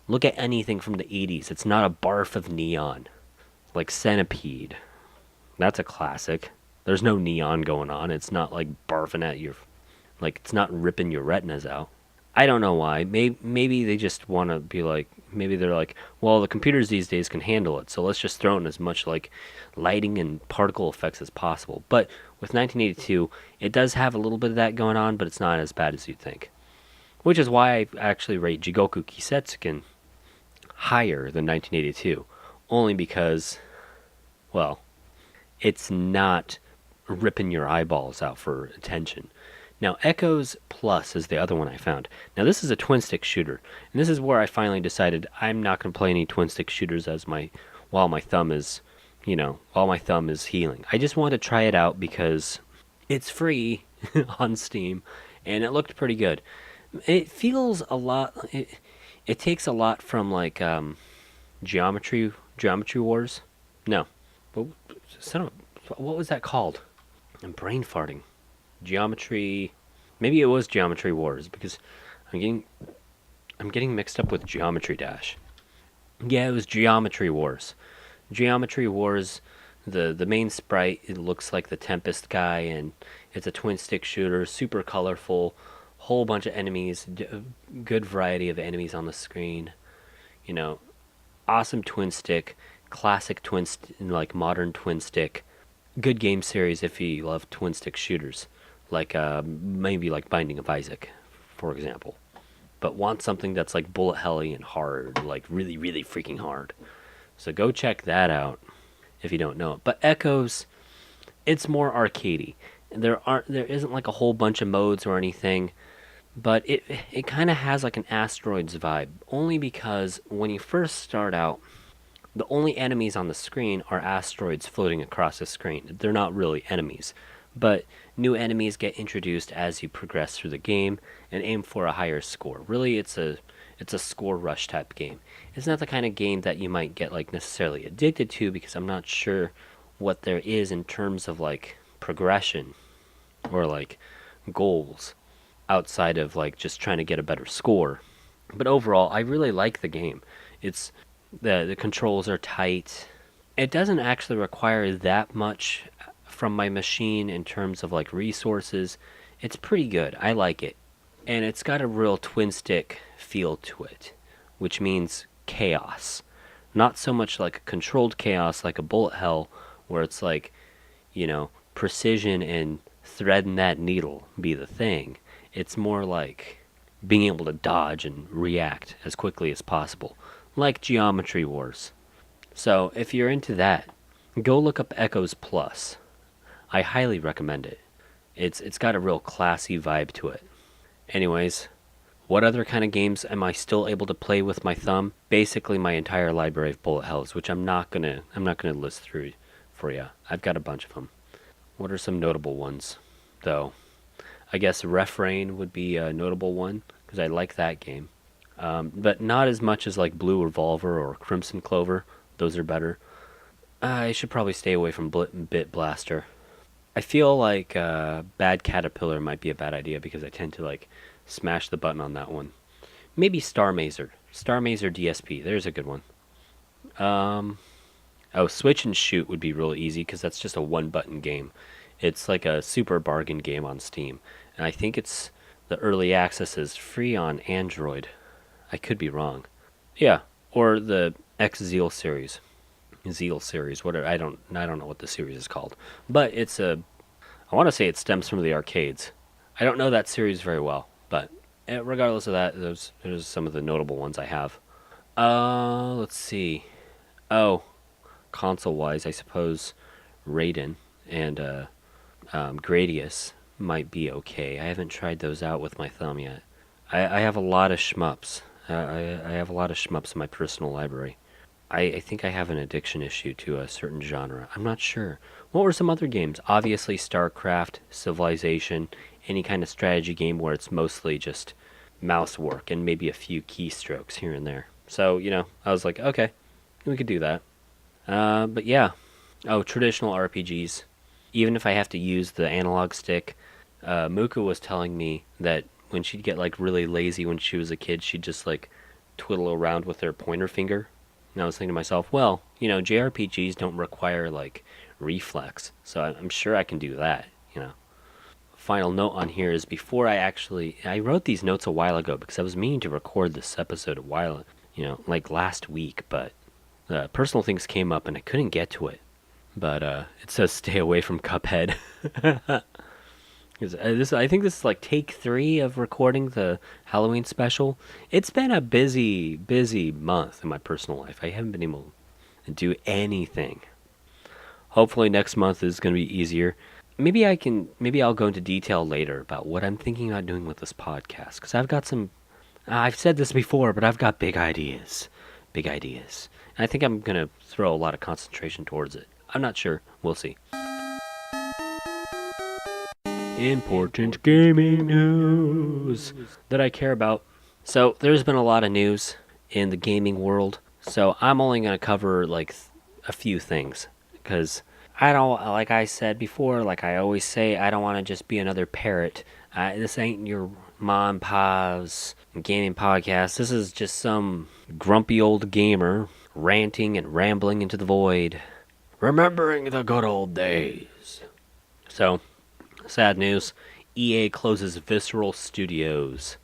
Look at anything from the 80s. It's not a barf of neon. Like Centipede. That's a classic. There's no neon going on. It's not like barfing at your, like it's not ripping your retinas out. I don't know why. Maybe they just want to be like, maybe they're like, well, the computers these days can handle it, so let's just throw in as much like lighting and particle effects as possible. But with 1982, it does have a little bit of that going on, but it's not as bad as you'd think. Which is why I actually rate Jigoku Kisetsuken higher than 1982, only because, well, it's not ripping your eyeballs out for attention. Now, Echoes Plus is the other one I found. Now, this is a twin stick shooter, and this is where I finally decided I'm not going to play any twin stick shooters while my thumb is, while my thumb is healing. I just wanted to try it out because it's free on Steam, and it looked pretty good. It feels a lot. It takes a lot from like Geometry Wars. No, but what was that called? I'm brain farting. Geometry. Maybe it was Geometry Wars because I'm getting mixed up with Geometry Dash. Yeah, it was Geometry Wars. Geometry Wars. The main sprite, it looks like the Tempest guy, and it's a twin stick shooter, super colorful, whole bunch of enemies, good variety of enemies on the screen. You know, awesome twin stick, classic like modern twin stick. Good game series if you love twin stick shooters, like maybe like Binding of Isaac, for example. But want something that's like bullet helly and hard, like really really freaking hard. So go check that out if you don't know it. But Echoes, it's more arcadey. There isn't like a whole bunch of modes or anything, but it kind of has like an Asteroids vibe, only because when you first start out, the only enemies on the screen are asteroids floating across the screen. They're not really enemies, but new enemies get introduced as you progress through the game and aim for a higher score. Really, it's a score rush type game. It's not the kind of game that you might get like necessarily addicted to, because I'm not sure what there is in terms of like progression or like goals outside of like just trying to get a better score. But overall, I really like the game. It's the controls are tight. It doesn't actually require that much from my machine in terms of like resources. It's pretty good. I like it. And it's got a real twin stick feel to it, which means chaos. Not so much like a controlled chaos like a bullet hell, where it's like, precision and threading that needle be the thing. It's more like being able to dodge and react as quickly as possible, like Geometry Wars. So if you're into that, go look up Echoes Plus. I highly recommend it. It's got a real classy vibe to it. Anyways, what other kind of games am I still able to play with my thumb? Basically my entire library of bullet hells, which I'm not gonna list through for you. I've got a bunch of them. What are some notable ones, though? I guess Refrain would be a notable one, because I like that game. But not as much as like Blue Revolver or Crimson Clover. Those are better. I should probably stay away from Bit Blaster. I feel like Bad Caterpillar might be a bad idea, because I tend to like smash the button on that one. Maybe Star Mazer. Star Mazer DSP. There's a good one. Switch and Shoot would be real easy, because that's just a one button game. It's like a super bargain game on Steam. And I think the early access is free on Android. I could be wrong. Yeah, or the Exile series. Zeal series. What I don't know what the series is called, but I want to say it stems from the arcades. I don't know that series very well, but regardless of that, there's some of the notable ones I have. Let's see. Oh, console wise, I suppose Raiden and Gradius might be okay. I haven't tried those out with my thumb yet. I have a lot of shmups. I have a lot of shmups in my personal library. I think I have an addiction issue to a certain genre. I'm not sure. What were some other games? Obviously, StarCraft, Civilization, any kind of strategy game where it's mostly just mouse work and maybe a few keystrokes here and there. So, I was like, okay, we could do that. But yeah. Oh, traditional RPGs. Even if I have to use the analog stick, Muka was telling me that when she'd get like really lazy when she was a kid, she'd just like twiddle around with her pointer finger. And I was thinking to myself, well, JRPGs don't require like reflex, so I'm sure I can do that. Final note on here is before I wrote these notes a while ago because I was meaning to record this episode a while, like last week, but personal things came up and I couldn't get to it. But it says stay away from Cuphead. I think this is like take 3 of recording the Halloween special. It's been a busy, busy month in my personal life. I haven't been able to do anything. Hopefully next month is going to be easier. Maybe I'll go into detail later about what I'm thinking about doing with this podcast. Because I've got I've said this before, but I've got big ideas. Big ideas. And I think I'm going to throw a lot of concentration towards it. I'm not sure. We'll see. Important gaming news that I care about. So there's been a lot of news in the gaming world. So I'm only going to cover like a few things. Because I don't, like I said before, like I always say, I don't want to just be another parrot. This ain't your mom and pa's gaming podcast. This is just some grumpy old gamer ranting and rambling into the void. Remembering the good old days. So, sad news. EA closes Visceral Studios.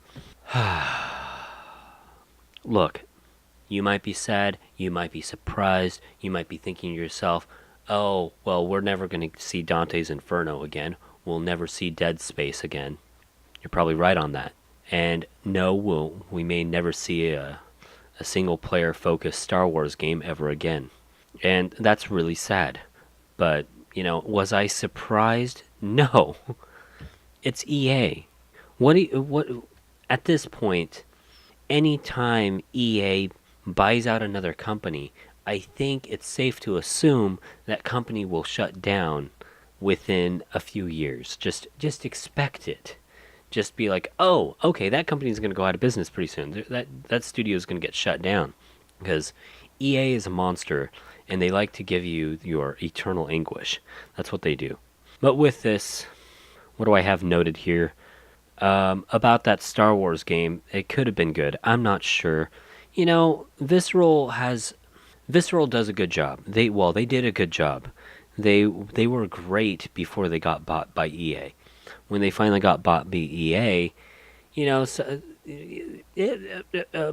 Look, you might be sad, you might be surprised, you might be thinking to yourself, oh, well, we're never going to see Dante's Inferno again. We'll never see Dead Space again. You're probably right on that. And no, we may never see a single-player focused Star Wars game ever again. And that's really sad. But, was I surprised? No. It's EA. What at this point, anytime EA buys out another company, I think it's safe to assume that company will shut down within a few years. Just expect it. Just be like, oh, okay, that company's going to go out of business pretty soon. That studio is going to get shut down. Because EA is a monster, and they like to give you your eternal anguish. That's what they do. But with this, what do I have noted here? About that Star Wars game, it could have been good. I'm not sure. Visceral does a good job. They did a good job. They were great before they got bought by EA. When they finally got bought by EA,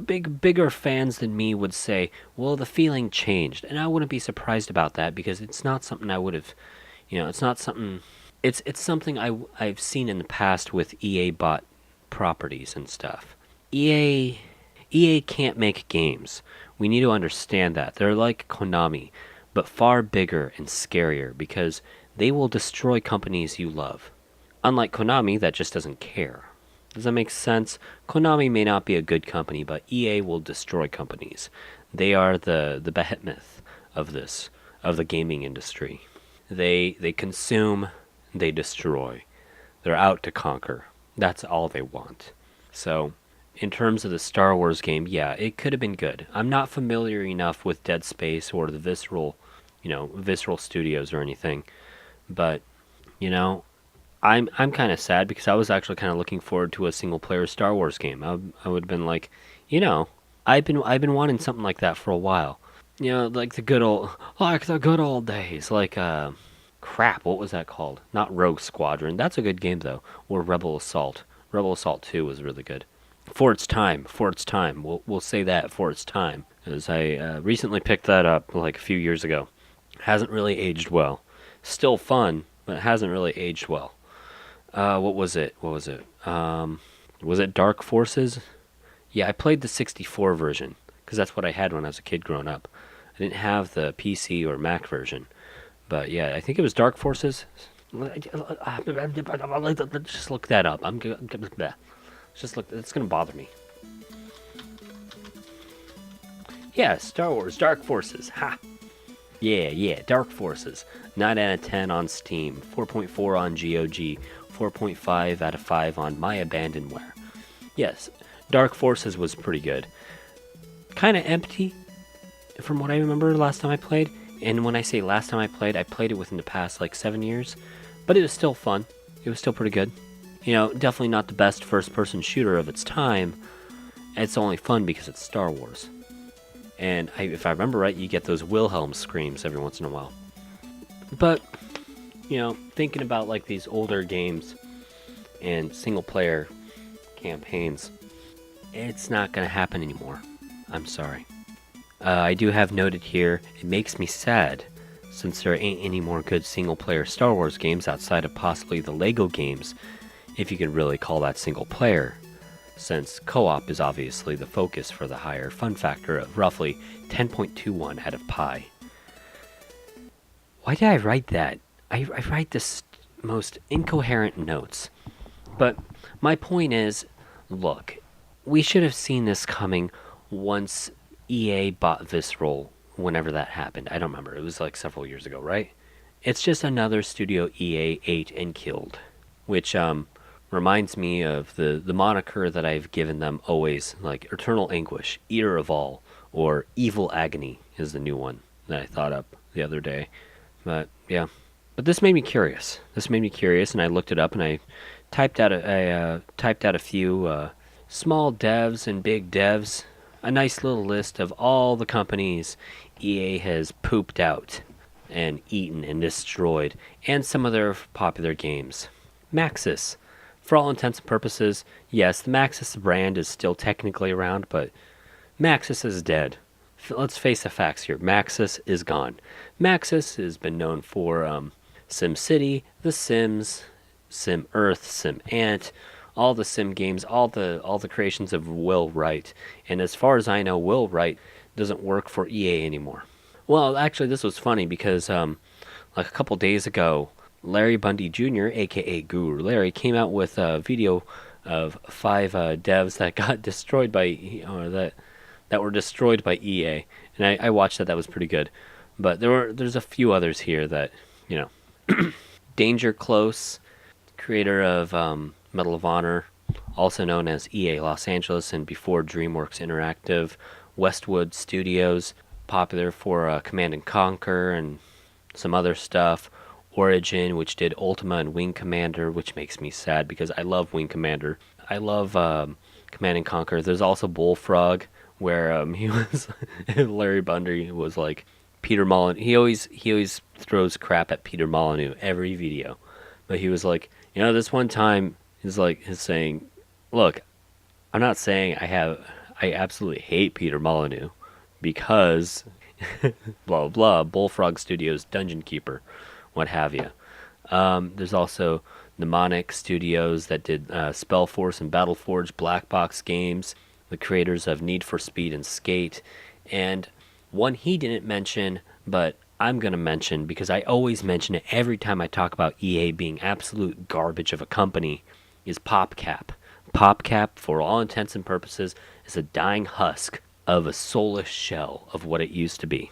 bigger fans than me would say, well, the feeling changed. And I wouldn't be surprised about that because it's not something I would have, it's not something, it's something I've seen in the past with EA bought properties and stuff. EA can't make games. We need to understand that. They're like Konami, but far bigger and scarier because they will destroy companies you love. Unlike Konami, that just doesn't care. Does that make sense? Konami may not be a good company, but EA will destroy companies. They are the behemoth of the gaming industry. They consume, they destroy. They're out to conquer. That's all they want. So, in terms of the Star Wars game, yeah, it could have been good. I'm not familiar enough with Dead Space or the Visceral Studios or anything, but I'm kind of sad because I was actually kind of looking forward to a single player Star Wars game. I would have been like, I've been wanting something like that for a while. Like the good old days. Like crap, what was that called? Not Rogue Squadron. That's a good game though. Or Rebel Assault. Rebel Assault 2 was really good. For its time, for its time. We'll say that, for its time. As I recently picked that up like a few years ago. Hasn't really aged well. Still fun, but it hasn't really aged well. What was it? Was it Dark Forces? Yeah, I played the 64 version because that's what I had when I was a kid growing up. I didn't have the PC or Mac version, but yeah, I think it was Dark Forces. Just look that up. Just look. It's gonna bother me. Yeah, Star Wars Dark Forces. Ha. Yeah, Dark Forces. 9 out of 10 on Steam, 4.4 on GOG, 4.5 out of 5 on My Abandonware. Yes, Dark Forces was pretty good. Kind of empty, from what I remember last time I played. And when I say last time I played it within the past like 7 years. But it was still fun. It was still pretty good. You know, definitely not the best first-person shooter of its time. It's only fun because it's Star Wars. And if I remember right, you get those Wilhelm screams every once in a while. But, you know, thinking about like these older games and single-player campaigns, it's not going to happen anymore. I'm sorry. I do have noted here, it makes me sad, since there ain't any more good single-player Star Wars games outside of possibly the LEGO games, if you could really call that single-player, since co-op is obviously the focus for the higher fun factor of roughly 10.21 out of pi. Why did I write that? I write the most incoherent notes. But my point is, look, we should have seen this coming once EA bought Visceral, whenever that happened. I don't remember. It was like several years ago, right? It's just another studio EA ate and killed, which reminds me of the moniker that I've given them always, like Eternal Anguish, Eater of All, or Evil Agony is the new one that I thought up the other day. But yeah, but this made me curious. And I looked it up, and I typed out a few small devs and big devs, a nice little list of all the companies EA has pooped out and eaten and destroyed, and some of their popular games. Maxis. For all intents and purposes, yes, the Maxis brand is still technically around, but Maxis is dead. Let's face the facts here. Maxis is gone. Maxis has been known for SimCity, The Sims, Sim Earth, Sim Ant, all the Sim games, all the creations of Will Wright. And as far as I know, Will Wright doesn't work for EA anymore. Well, actually, this was funny because like a couple days ago, Larry Bundy Jr., aka Guru Larry, came out with a video of 5 devs that got destroyed by that were destroyed by EA, and I watched that. That was pretty good. But there's a few others here that, you know, Danger Close, creator of Medal of Honor, also known as EA Los Angeles and before DreamWorks Interactive, Westwood Studios, popular for Command and Conquer and some other stuff. Origin, which did Ultima and Wing Commander, which makes me sad because I love Wing Commander. I love Command and Conquer. There's also Bullfrog, where he was Larry Bundy was like Peter Molyneux. He always throws crap at Peter Molyneux every video, but he was like, you know, this one time he's saying, look, I'm not saying I absolutely hate Peter Molyneux because blah blah, Bullfrog Studios Dungeon Keeper, what have you. There's also Mnemonic Studios that did Spellforce and Battleforge Black Box games, the creators of Need for Speed and Skate, and one he didn't mention, but I'm going to mention because I always mention it every time I talk about EA being absolute garbage of a company, is PopCap. PopCap, for all intents and purposes, is a dying husk of a soulless shell of what it used to be.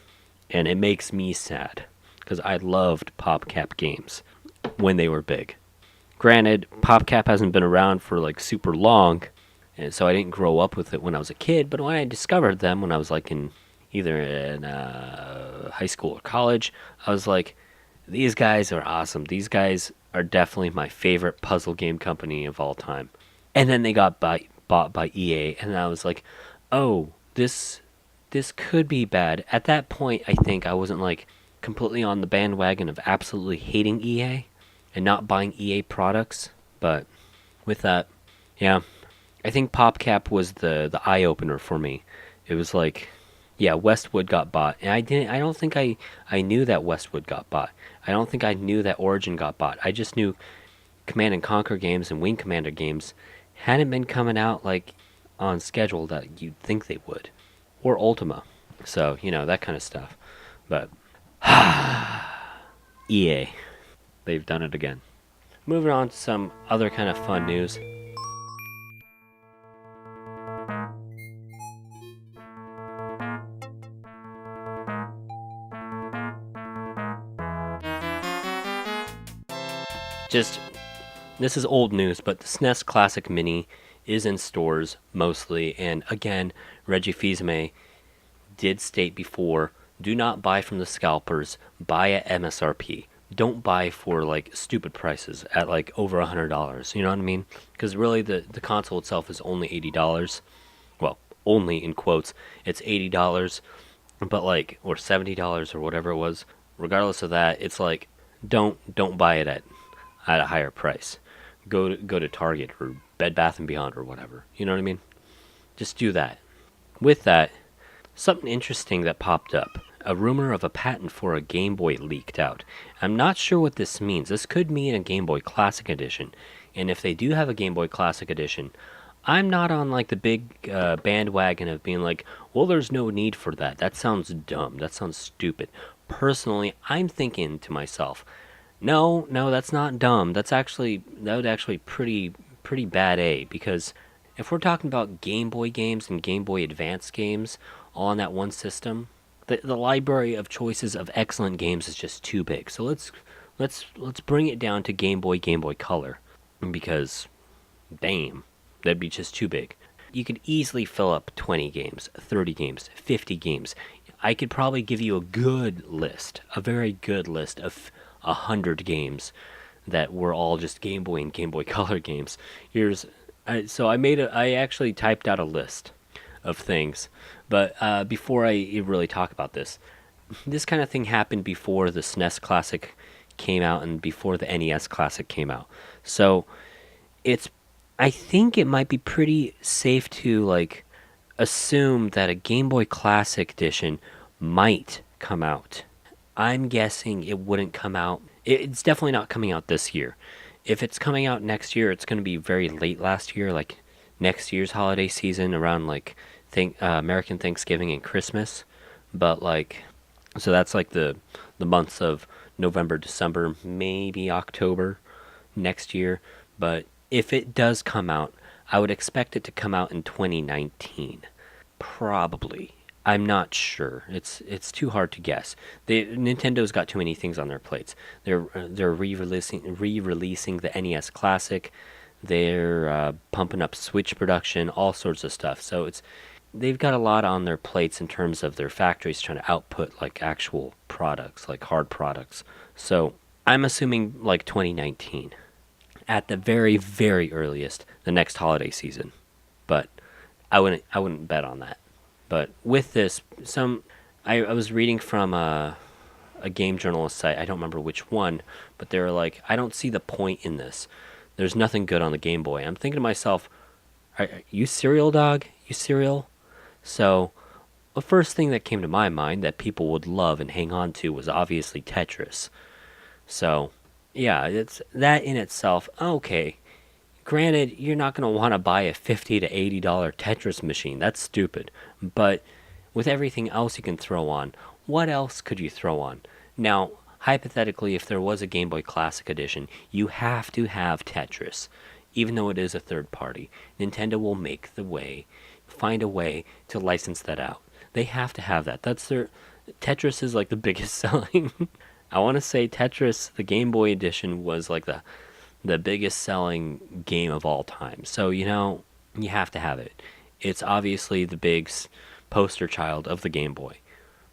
And it makes me sad, because I loved PopCap games when they were big. Granted, PopCap hasn't been around for like super long, and so I didn't grow up with it when I was a kid, but when I discovered them when I was like in either in high school or college, I was like, these guys are awesome. These guys are definitely my favorite puzzle game company of all time. And then they got bought by EA, and I was like, oh, this could be bad. At that point, I think I wasn't like completely on the bandwagon of absolutely hating EA and not buying EA products. But with that, yeah, I think PopCap was the eye opener for me. It was like, yeah, Westwood got bought, and I don't think I knew that Westwood got bought. I don't think I knew that Origin got bought. I just knew Command and Conquer games and Wing Commander games hadn't been coming out like on schedule that you'd think they would, or Ultima. So that kind of stuff. But EA, they've done it again. Moving on to some other kind of fun news. This is old news, but the SNES Classic Mini is in stores mostly, and again, Reggie Fils-Aimé did state before, do not buy from the scalpers, buy at MSRP. Don't buy for like stupid prices at like over $100. You know what I mean? Because really the console itself is only $80. Well, only in quotes. It's $80, but like, or $70 or whatever it was. Regardless of that, it's like don't buy it at a higher price. Go to Target or Bed Bath and Beyond or whatever. You know what I mean? Just do that. With that, something interesting that popped up. A rumor of a patent for a Game Boy leaked out. I'm not sure what this means. This could mean a Game Boy Classic Edition. And if they do have a Game Boy Classic Edition, I'm not on like the big bandwagon of being like, well, there's no need for that. That sounds dumb. That sounds stupid. Personally, I'm thinking to myself, no, that's not dumb. That would actually pretty bad A, because if we're talking about Game Boy games and Game Boy Advance games all on that one system, the library of choices of excellent games is just too big. So let's bring it down to Game Boy Color, because damn, that'd be just too big. You could easily fill up 20 games, 30 games, 50 games. I could probably give you a very good list of 100 games that were all just Game Boy and Game Boy Color games. I actually typed out a list of things, but before I really talk about this kind of thing happened before the SNES Classic came out and before the NES Classic came out. So I think it might be pretty safe to like assume that a Game Boy Classic edition might come out. I'm guessing it wouldn't come out. It's definitely not coming out this year. If it's coming out next year, it's going to be very late last year, like next year's holiday season, around like American Thanksgiving and Christmas. But like, so that's like the months of November, December, maybe October next year. But if it does come out, I would expect it to come out in 2019, probably. I'm not sure. It's too hard to guess. Nintendo's got too many things on their plates. They're re-releasing the NES Classic. They're pumping up Switch production, all sorts of stuff. So they've got a lot on their plates in terms of their factories trying to output like actual products, like hard products. So I'm assuming like 2019, at the very, very earliest, the next holiday season. But I wouldn't bet on that. But with this, I was reading from a game journalist site. I don't remember which one, but they were like, I don't see the point in this. There's nothing good on the Game Boy. I'm thinking to myself, are you cereal, dog? You cereal? So the first thing that came to my mind that people would love and hang on to was obviously Tetris. So yeah, it's that in itself. Okay, granted, you're not going to want to buy a $50 to $80 Tetris machine. That's stupid. But with everything else you can throw on, what else could you throw on? Now, hypothetically, if there was a Game Boy Classic Edition, you have to have Tetris. Even though it is a third party, Nintendo will find a way to license that out. They have to have that. Tetris is like the biggest selling. I want to say Tetris, the Game Boy Edition, was like the biggest selling game of all time. So, you have to have it. It's obviously the big poster child of the Game Boy.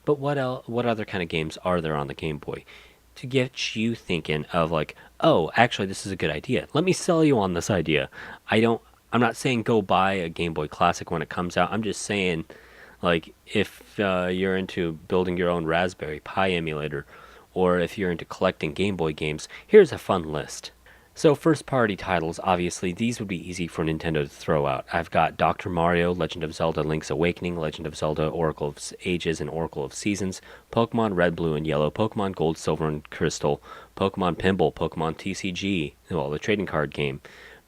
But what other kind of games are there on the Game Boy to get you thinking of like, oh, actually this is a good idea. Let me sell you on this idea. I'm not saying go buy a Game Boy Classic when it comes out. I'm just saying, like, if you're into building your own Raspberry Pi emulator, or if you're into collecting Game Boy games, here's a fun list. So first party titles, obviously, these would be easy for Nintendo to throw out. I've got Dr. Mario, Legend of Zelda, Link's Awakening, Legend of Zelda, Oracle of Ages, and Oracle of Seasons, Pokemon Red, Blue, and Yellow, Pokemon Gold, Silver, and Crystal, Pokemon Pinball, Pokemon TCG, well, the trading card game,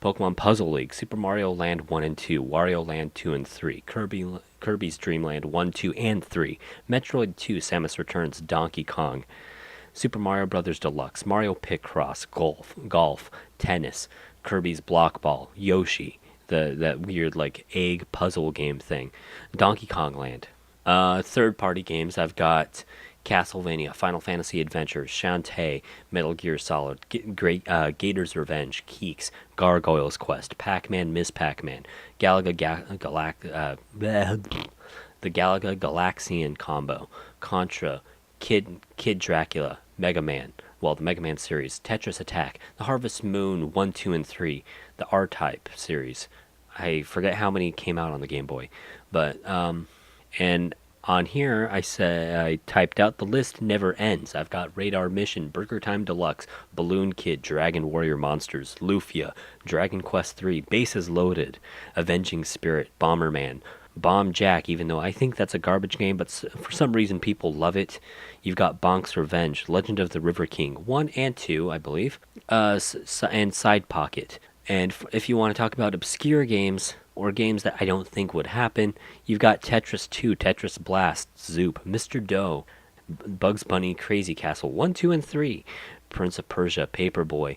Pokemon Puzzle League, Super Mario Land 1 and 2, Wario Land 2 and 3, Kirby's Dream Land 1, 2, and 3, Metroid 2, Samus Returns, Donkey Kong, Super Mario Bros. Deluxe, Mario Picross, Golf, Tennis, Kirby's Block Ball, Yoshi, that weird like egg puzzle game thing, Donkey Kong Land. Third party games, I've got Castlevania, Final Fantasy Adventures, Shantae, Metal Gear Solid, Gator's Revenge, Keeks, Gargoyle's Quest, Pac-Man, Ms. Pac-Man, the Galaga Galaxian Combo, Contra, Kid Dracula, Mega Man, well, the Mega Man series, Tetris Attack, the Harvest Moon 1, 2, and 3, the R-Type series. I forget how many came out on the Game Boy, but, and on here, I typed out the list never ends. I've got Radar Mission, Burger Time Deluxe, Balloon Kid, Dragon Warrior Monsters, Lufia, Dragon Quest III, Bases Loaded, Avenging Spirit, Bomberman, Bomb Jack, even though I think that's a garbage game, but for some reason people love it. You've got Bonk's Revenge, Legend of the River King 1 and 2, I believe, and Side Pocket. And if you want to talk about obscure games, or games that I don't think would happen, you've got Tetris 2, Tetris Blast, Zoop, Mr. Doe, Bugs Bunny, Crazy Castle 1, 2, and 3, Prince of Persia, Paperboy.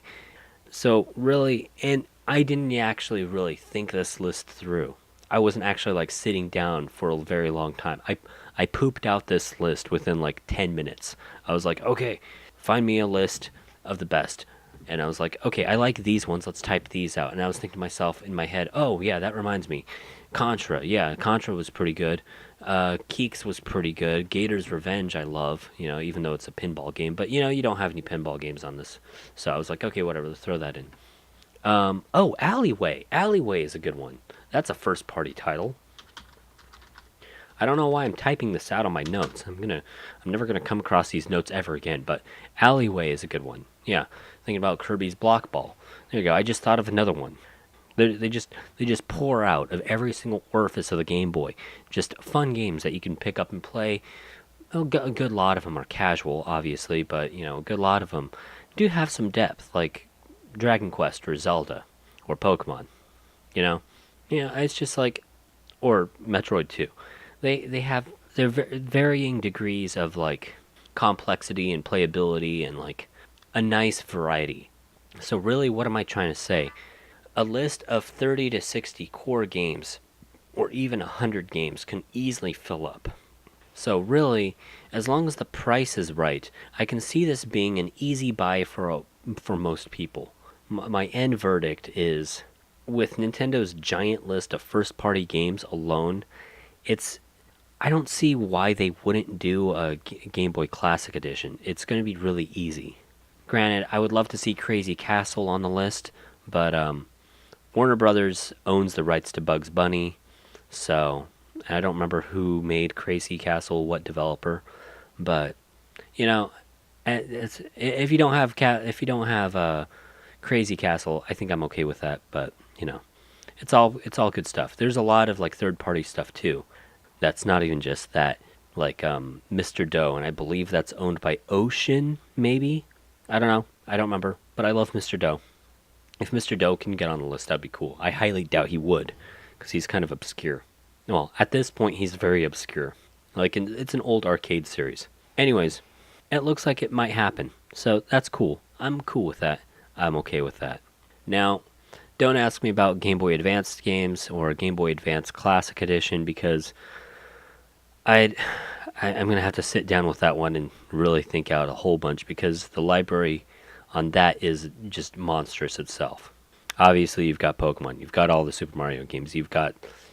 So really, and I didn't actually really think this list through. I wasn't actually like sitting down for a very long time. I pooped out this list within like 10 minutes. I was like, okay, find me a list of the best. And I was like, okay, I like these ones. Let's type these out. And I was thinking to myself in my head, oh, yeah, that reminds me. Contra. Yeah, Contra was pretty good. Keeks was pretty good. Gator's Revenge I love, even though it's a pinball game. But, you don't have any pinball games on this. So I was like, okay, whatever, let's throw that in. Oh, Alleyway. Alleyway is a good one. That's a first-party title. I don't know why I'm typing this out on my notes. I'm never gonna come across these notes ever again. But Alleyway is a good one. Yeah, thinking about Kirby's Block Ball. There you go. I just thought of another one. They just pour out of every single orifice of the Game Boy. Just fun games that you can pick up and play. A good lot of them are casual, obviously, but a good lot of them do have some depth, like Dragon Quest or Zelda or Pokemon. It's just like, or Metroid 2. They have their varying degrees of like complexity and playability and like a nice variety. So really, what am I trying to say? A list of 30 to 60 core games or even 100 games can easily fill up. So really, as long as the price is right, I can see this being an easy buy for most people. My end verdict is, with Nintendo's giant list of first-party games alone, I don't see why they wouldn't do a Game Boy Classic Edition. It's going to be really easy. Granted, I would love to see Crazy Castle on the list, but Warner Brothers owns the rights to Bugs Bunny, so I don't remember who made Crazy Castle, what developer, but if you don't have Crazy Castle, I think I'm okay with that. But it's all good stuff. There's a lot of like third-party stuff too. That's not even just that, like Mr. Doe, and I believe that's owned by Ocean, maybe. I don't know. I don't remember, but I love Mr. Doe. If Mr. Doe can get on the list, that'd be cool. I highly doubt he would, because he's kind of obscure. Well, at this point, he's very obscure. It's an old arcade series. Anyways, it looks like it might happen, so that's cool. I'm cool with that. I'm okay with that. Now, don't ask me about Game Boy Advance games or Game Boy Advance Classic Edition, because I'm going to have to sit down with that one and really think out a whole bunch, because the library on that is just monstrous itself. Obviously, you've got Pokemon. You've got all the Super Mario games. You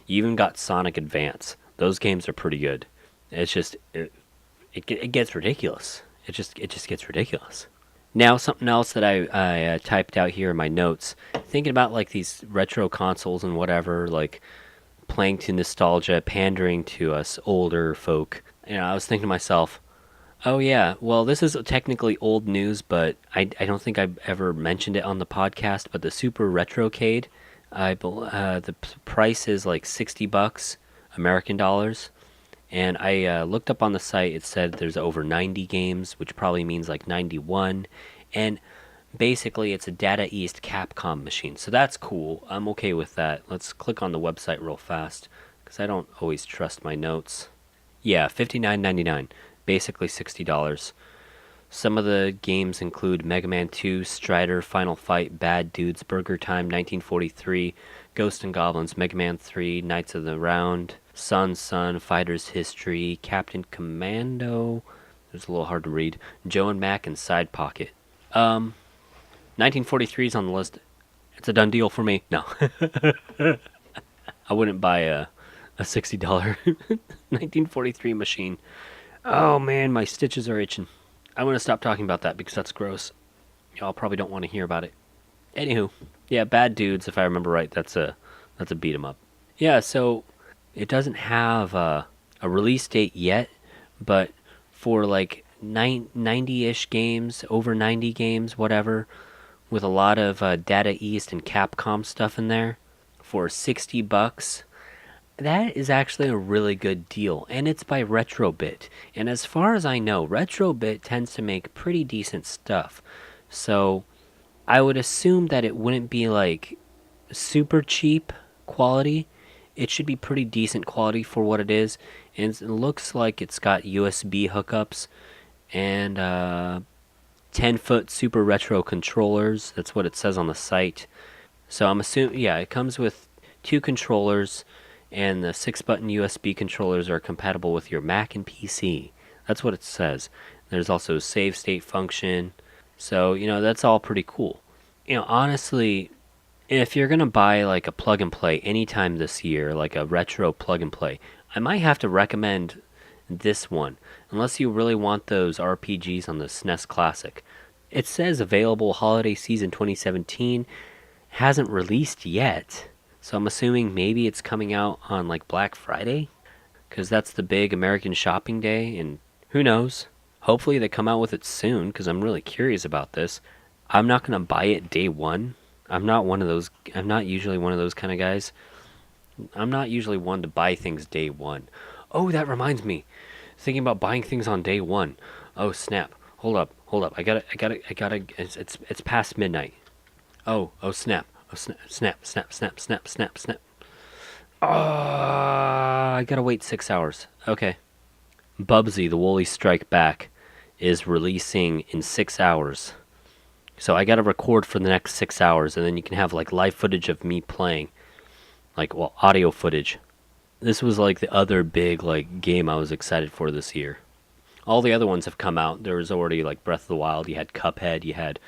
even got Sonic Advance. Those games are pretty good. It's just it gets ridiculous. It just gets ridiculous. Now, something else that I typed out here in my notes, thinking about like these retro consoles and whatever, like playing to nostalgia, pandering to us older folk. I was thinking to myself, Oh yeah. Well, this is technically old news, but I don't think I've ever mentioned it on the podcast. But the Super Retrocade, the price is like $60 American dollars, and I looked up on the site. It said there's over 90 games, which probably means like 91, and basically it's a Data East Capcom machine. So that's cool. I'm okay with that. Let's click on the website real fast because I don't always trust my notes. Yeah, 59.99, basically $60. Some of the games include Mega Man 2, Strider, Final Fight, Bad Dudes, Burger Time, 1943, Ghost and Goblins, Mega Man 3, Knights of the Round, Sun, Fighter's History, Captain Commando. It's a little hard to read. Joe and Mac and Side Pocket. 1943 is on the list. It's a done deal for me. No, I wouldn't buy a $60 1943 machine. Oh man, my stitches are itching. I'm gonna stop talking about that because that's gross. Y'all probably don't want to hear about it. Anywho, yeah, Bad Dudes. If I remember right, that's a beat 'em up. Yeah, so it doesn't have a release date yet, but for like 90-ish games, over 90 games, whatever, with a lot of Data East and Capcom stuff in there, for $60, that is actually a really good deal, and it's by Retrobit. And as far as I know, Retrobit tends to make pretty decent stuff. So I would assume that it wouldn't be like super cheap quality. It should be pretty decent quality for what it is. And it looks like it's got USB hookups and 10-foot super retro controllers. That's what it says on the site. So I'm assuming, yeah, it comes with two controllers, and the 6-button USB controllers are compatible with your Mac and PC. That's what it says. There's also a save state function. So, that's all pretty cool. Honestly, if you're going to buy like a plug and play anytime this year, like a retro plug and play, I might have to recommend this one, unless you really want those RPGs on the SNES Classic. It says available holiday season 2017, hasn't released yet. So I'm assuming maybe it's coming out on like Black Friday, because that's the big American shopping day, and who knows? Hopefully they come out with it soon, because I'm really curious about this. I'm not going to buy it day one. I'm not usually one of those kind of guys. I'm not usually one to buy things day one. Oh, that reminds me. Thinking about buying things on day one. Oh, snap. Hold up. I gotta, it's past midnight. Oh, snap. Oh, snap. Oh, I gotta wait 6 hours. Okay. Bubsy, the Woolly Strike Back, is releasing in 6 hours. So I gotta record for the next 6 hours, and then you can have like live footage of me playing. Audio footage. This was like the other big like game I was excited for this year. All the other ones have come out. There was already like Breath of the Wild, you had Cuphead, you had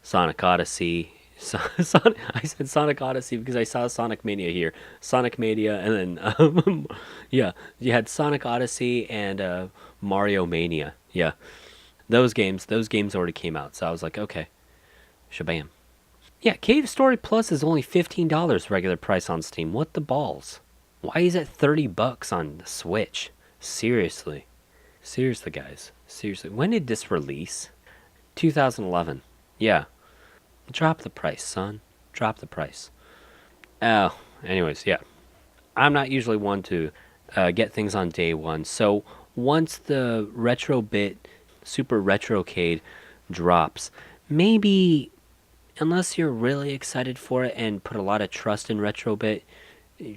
Sonic Odyssey. I said Sonic Odyssey because I saw Sonic Mania here. Sonic Mania, and then yeah, you had Sonic Odyssey and Mario Mania. Yeah, those games already came out. So I was like, okay, shabam. Yeah, Cave Story Plus is only $15 regular price on Steam. What the balls? Why is it $30 on the Switch? Seriously, guys. Seriously, when did this release? 2011. Yeah. Drop the price, son. Drop the price. Oh, anyways, yeah. I'm not usually one to get things on day one. So once the Retrobit Super Retrocade drops, maybe, unless you're really excited for it and put a lot of trust in Retrobit,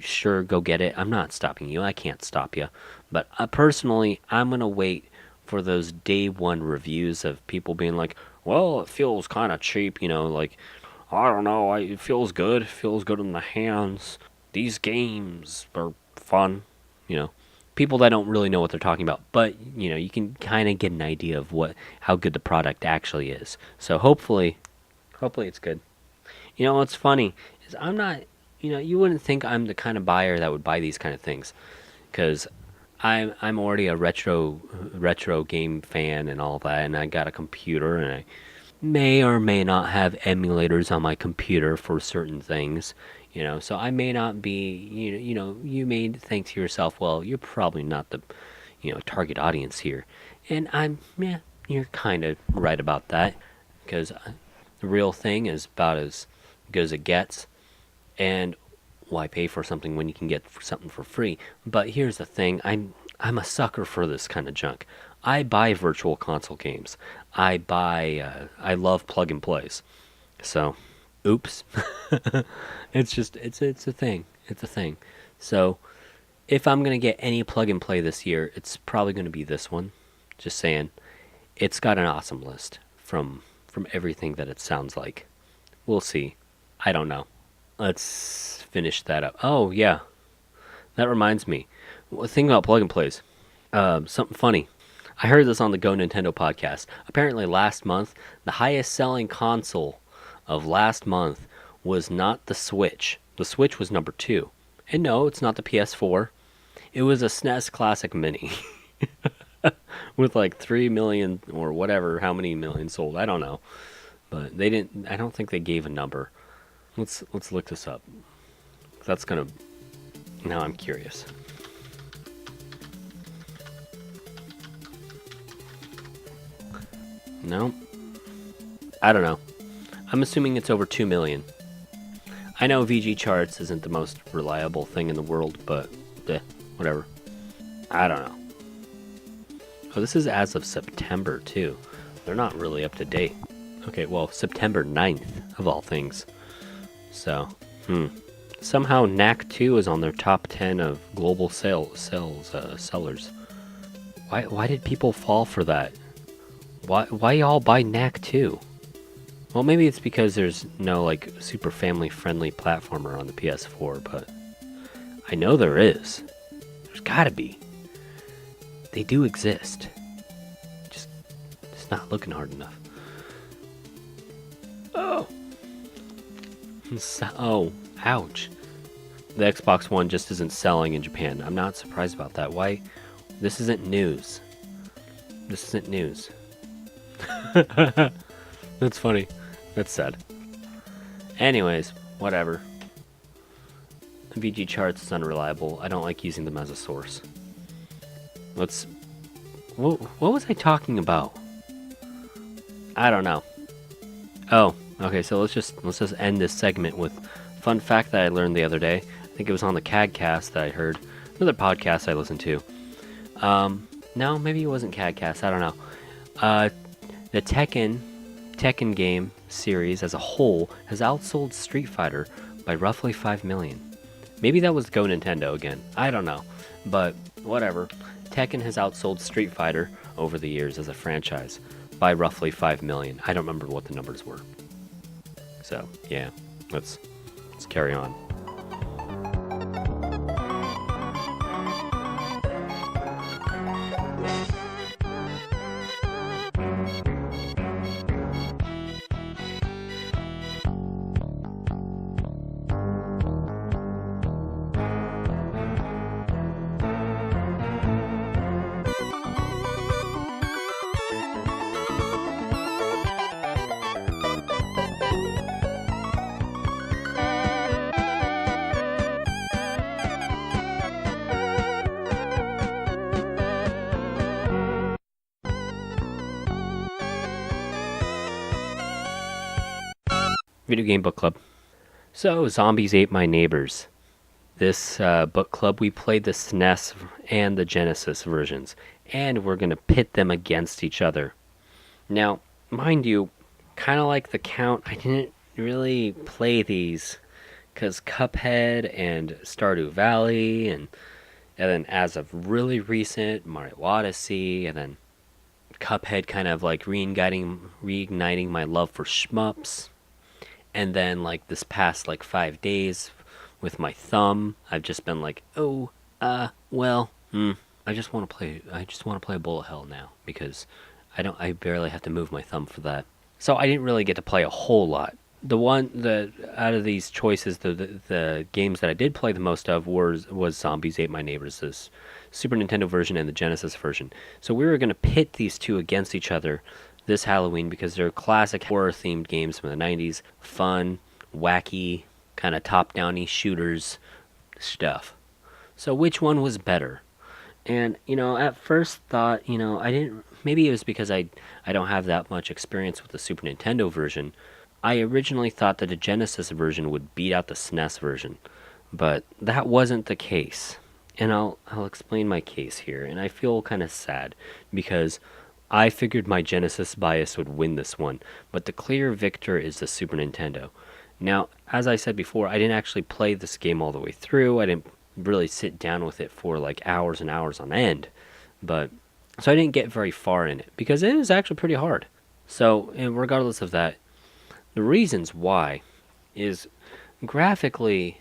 sure, go get it. I'm not stopping you. I can't stop you. But personally, I'm going to wait for those day one reviews of people being like, well, it feels kind of cheap, like, I don't know, it feels good. It feels good in the hands. These games are fun, People that don't really know what they're talking about. But, you can kind of get an idea of how good the product actually is. So hopefully it's good. What's funny is I'm not, you wouldn't think I'm the kind of buyer that would buy these kind of things, because I'm already a retro game fan and all that, and I got a computer, and I may or may not have emulators on my computer for certain things, so I may not be, you may think to yourself, well, you're probably not the, target audience here. And yeah, you're kind of right about that, because the real thing is about as good as it gets, and why pay for something when you can get something for free? But here's the thing, I'm a sucker for this kind of junk. I buy virtual console games. I love plug and plays. So, oops. It's a thing. It's a thing. So, if I'm gonna get any plug and play this year, it's probably gonna be this one. Just saying, it's got an awesome list from everything that it sounds like. We'll see. I don't know. Let's finish that up. Oh yeah, that reminds me. Well, thing about plug and plays. Something funny. I heard this on the Go Nintendo podcast. Apparently, last month, the highest selling console of last month was not the Switch. The Switch was number 2. And no, it's not the PS4. It was a SNES Classic Mini. With like 3 million or whatever, how many million sold, I don't know. But they didn't, I don't think they gave a number. Let's look this up. That's gonna, now I'm curious. No, I don't know. I'm assuming it's over 2 million. I know VG Charts isn't the most reliable thing in the world, but whatever. I don't know. Oh, this is as of September, too. They're not really up to date. Okay, well, September 9th, of all things. So, somehow Knack 2 is on their top 10 of global sellers. Why did people fall for that? Why y'all buy Knack 2? Well, maybe it's because there's no, like, super family-friendly platformer on the PS4, but I know there is. There's gotta be. They do exist. Just not looking hard enough. Oh! Oh, ouch. The Xbox One just isn't selling in Japan. I'm not surprised about that. Why? This isn't news. This isn't news. That's funny. That's sad. Anyways, whatever. VG Charts is unreliable. I don't like using them as a source. What was I talking about? I don't know. Oh, okay, so let's just end this segment with fun fact that I learned the other day. I think it was on the CADcast that I heard. Another podcast I listened to. No, maybe it wasn't CADcast, I don't know. The Tekken game series as a whole has outsold Street Fighter by roughly 5 million. Maybe that was Go Nintendo again. I don't know. But whatever. Tekken has outsold Street Fighter over the years as a franchise by roughly 5 million. I don't remember what the numbers were. So, yeah. Let's carry on. Video Game Book Club. So, Zombies Ate My Neighbors. This book club, we played the SNES and the Genesis versions, and we're going to pit them against each other. Now, mind you, kind of like the count, I didn't really play these, because Cuphead and Stardew Valley, and then as of really recent, Mario Odyssey, and then Cuphead kind of like reigniting my love for shmups. And then, like, this past, like, 5 days with my thumb, I've just been like, I just want to play a Bullet Hell now, because I barely have to move my thumb for that. So I didn't really get to play a whole lot. Out of these choices, the games that I did play the most of was Zombies Ate My Neighbors, this Super Nintendo version and the Genesis version. So we were going to pit these two against each other this Halloween because they're classic horror-themed games from the 90s. Fun, wacky, kind of top-downy shooters stuff. So which one was better? And, at first thought, I didn't maybe it was because I don't have that much experience with the Super Nintendo version. I originally thought that the Genesis version would beat out the SNES version, but that wasn't the case. And I'll explain my case here, and I feel kind of sad because I figured my Genesis bias would win this one, but the clear victor is the Super Nintendo. Now, as I said before, I didn't actually play this game all the way through. I didn't really sit down with it for like hours and hours on end, but so I didn't get very far in it because it was actually pretty hard. So, and regardless of that, the reasons why is graphically,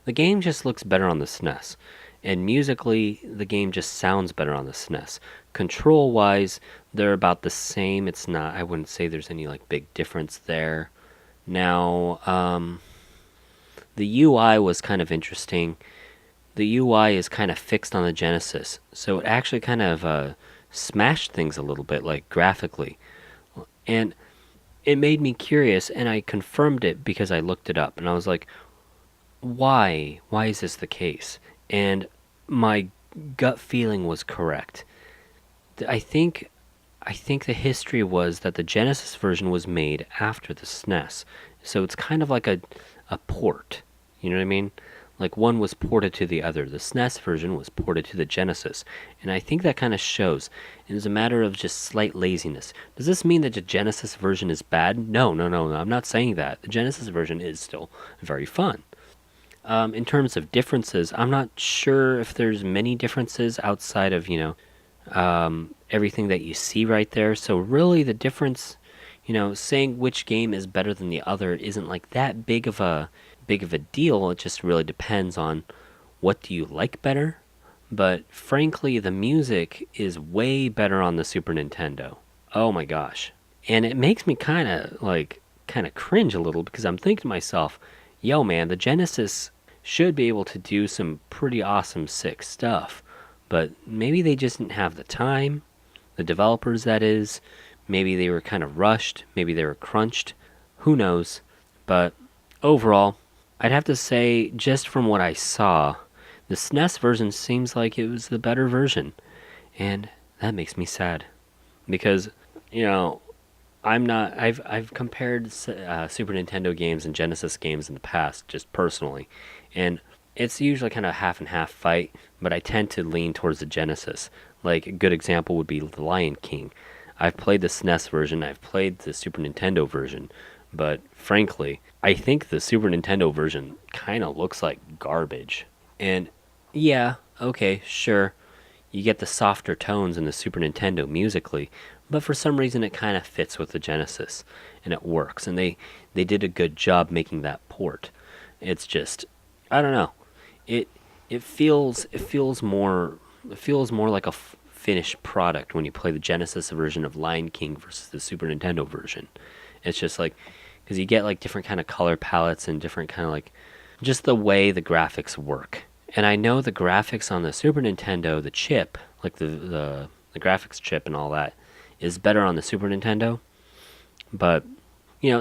the game just looks better on the SNES. And musically, the game just sounds better on the SNES. Control-wise, they're about the same. It's not, I wouldn't say there's any like big difference there. Now, the UI was kind of interesting. The UI is kind of fixed on the Genesis, so it actually kind of smashed things a little bit, like graphically. And it made me curious, and I confirmed it because I looked it up, and I was like, why? Why is this the case? And my gut feeling was correct. I think the history was that the Genesis version was made after the SNES, so it's kind of like a port. You know what I mean? Like one was ported to the other. The SNES version was ported to the Genesis, and I think that kind of shows. It is a matter of just slight laziness. Does this mean that the Genesis version is bad? No. I'm not saying that. The Genesis version is still very fun. In terms of differences, I'm not sure if there's many differences outside of, everything that you see right there. So really the difference, saying which game is better than the other isn't like that big of a deal. It just really depends on what do you like better. But frankly, the music is way better on the Super Nintendo. Oh my gosh. And it makes me kind of cringe a little because I'm thinking to myself, yo man, the Genesis should be able to do some pretty awesome sick stuff, but maybe they just didn't have the time, the developers that is, maybe they were kind of rushed, maybe they were crunched, who knows. But overall, I'd have to say, just from what I saw, the SNES version seems like it was the better version, and that makes me sad, because, I've compared Super Nintendo games and Genesis games in the past, just personally, and it's usually kind of a half and half fight, but I tend to lean towards the Genesis. Like, a good example would be The Lion King. I've played the SNES version, I've played the Super Nintendo version, but frankly, I think the Super Nintendo version kind of looks like garbage. And yeah, okay, sure, you get the softer tones in the Super Nintendo musically, but for some reason it kind of fits with the Genesis, and it works, and they did a good job making that port. It's just, I don't know, it feels more like a finished product when you play the Genesis version of Lion King versus the Super Nintendo version. It's just like, because you get like different kind of color palettes and different kind of like, just the way the graphics work. And I know the graphics on the Super Nintendo, the chip, like the graphics chip and all that, is better on the Super Nintendo. But,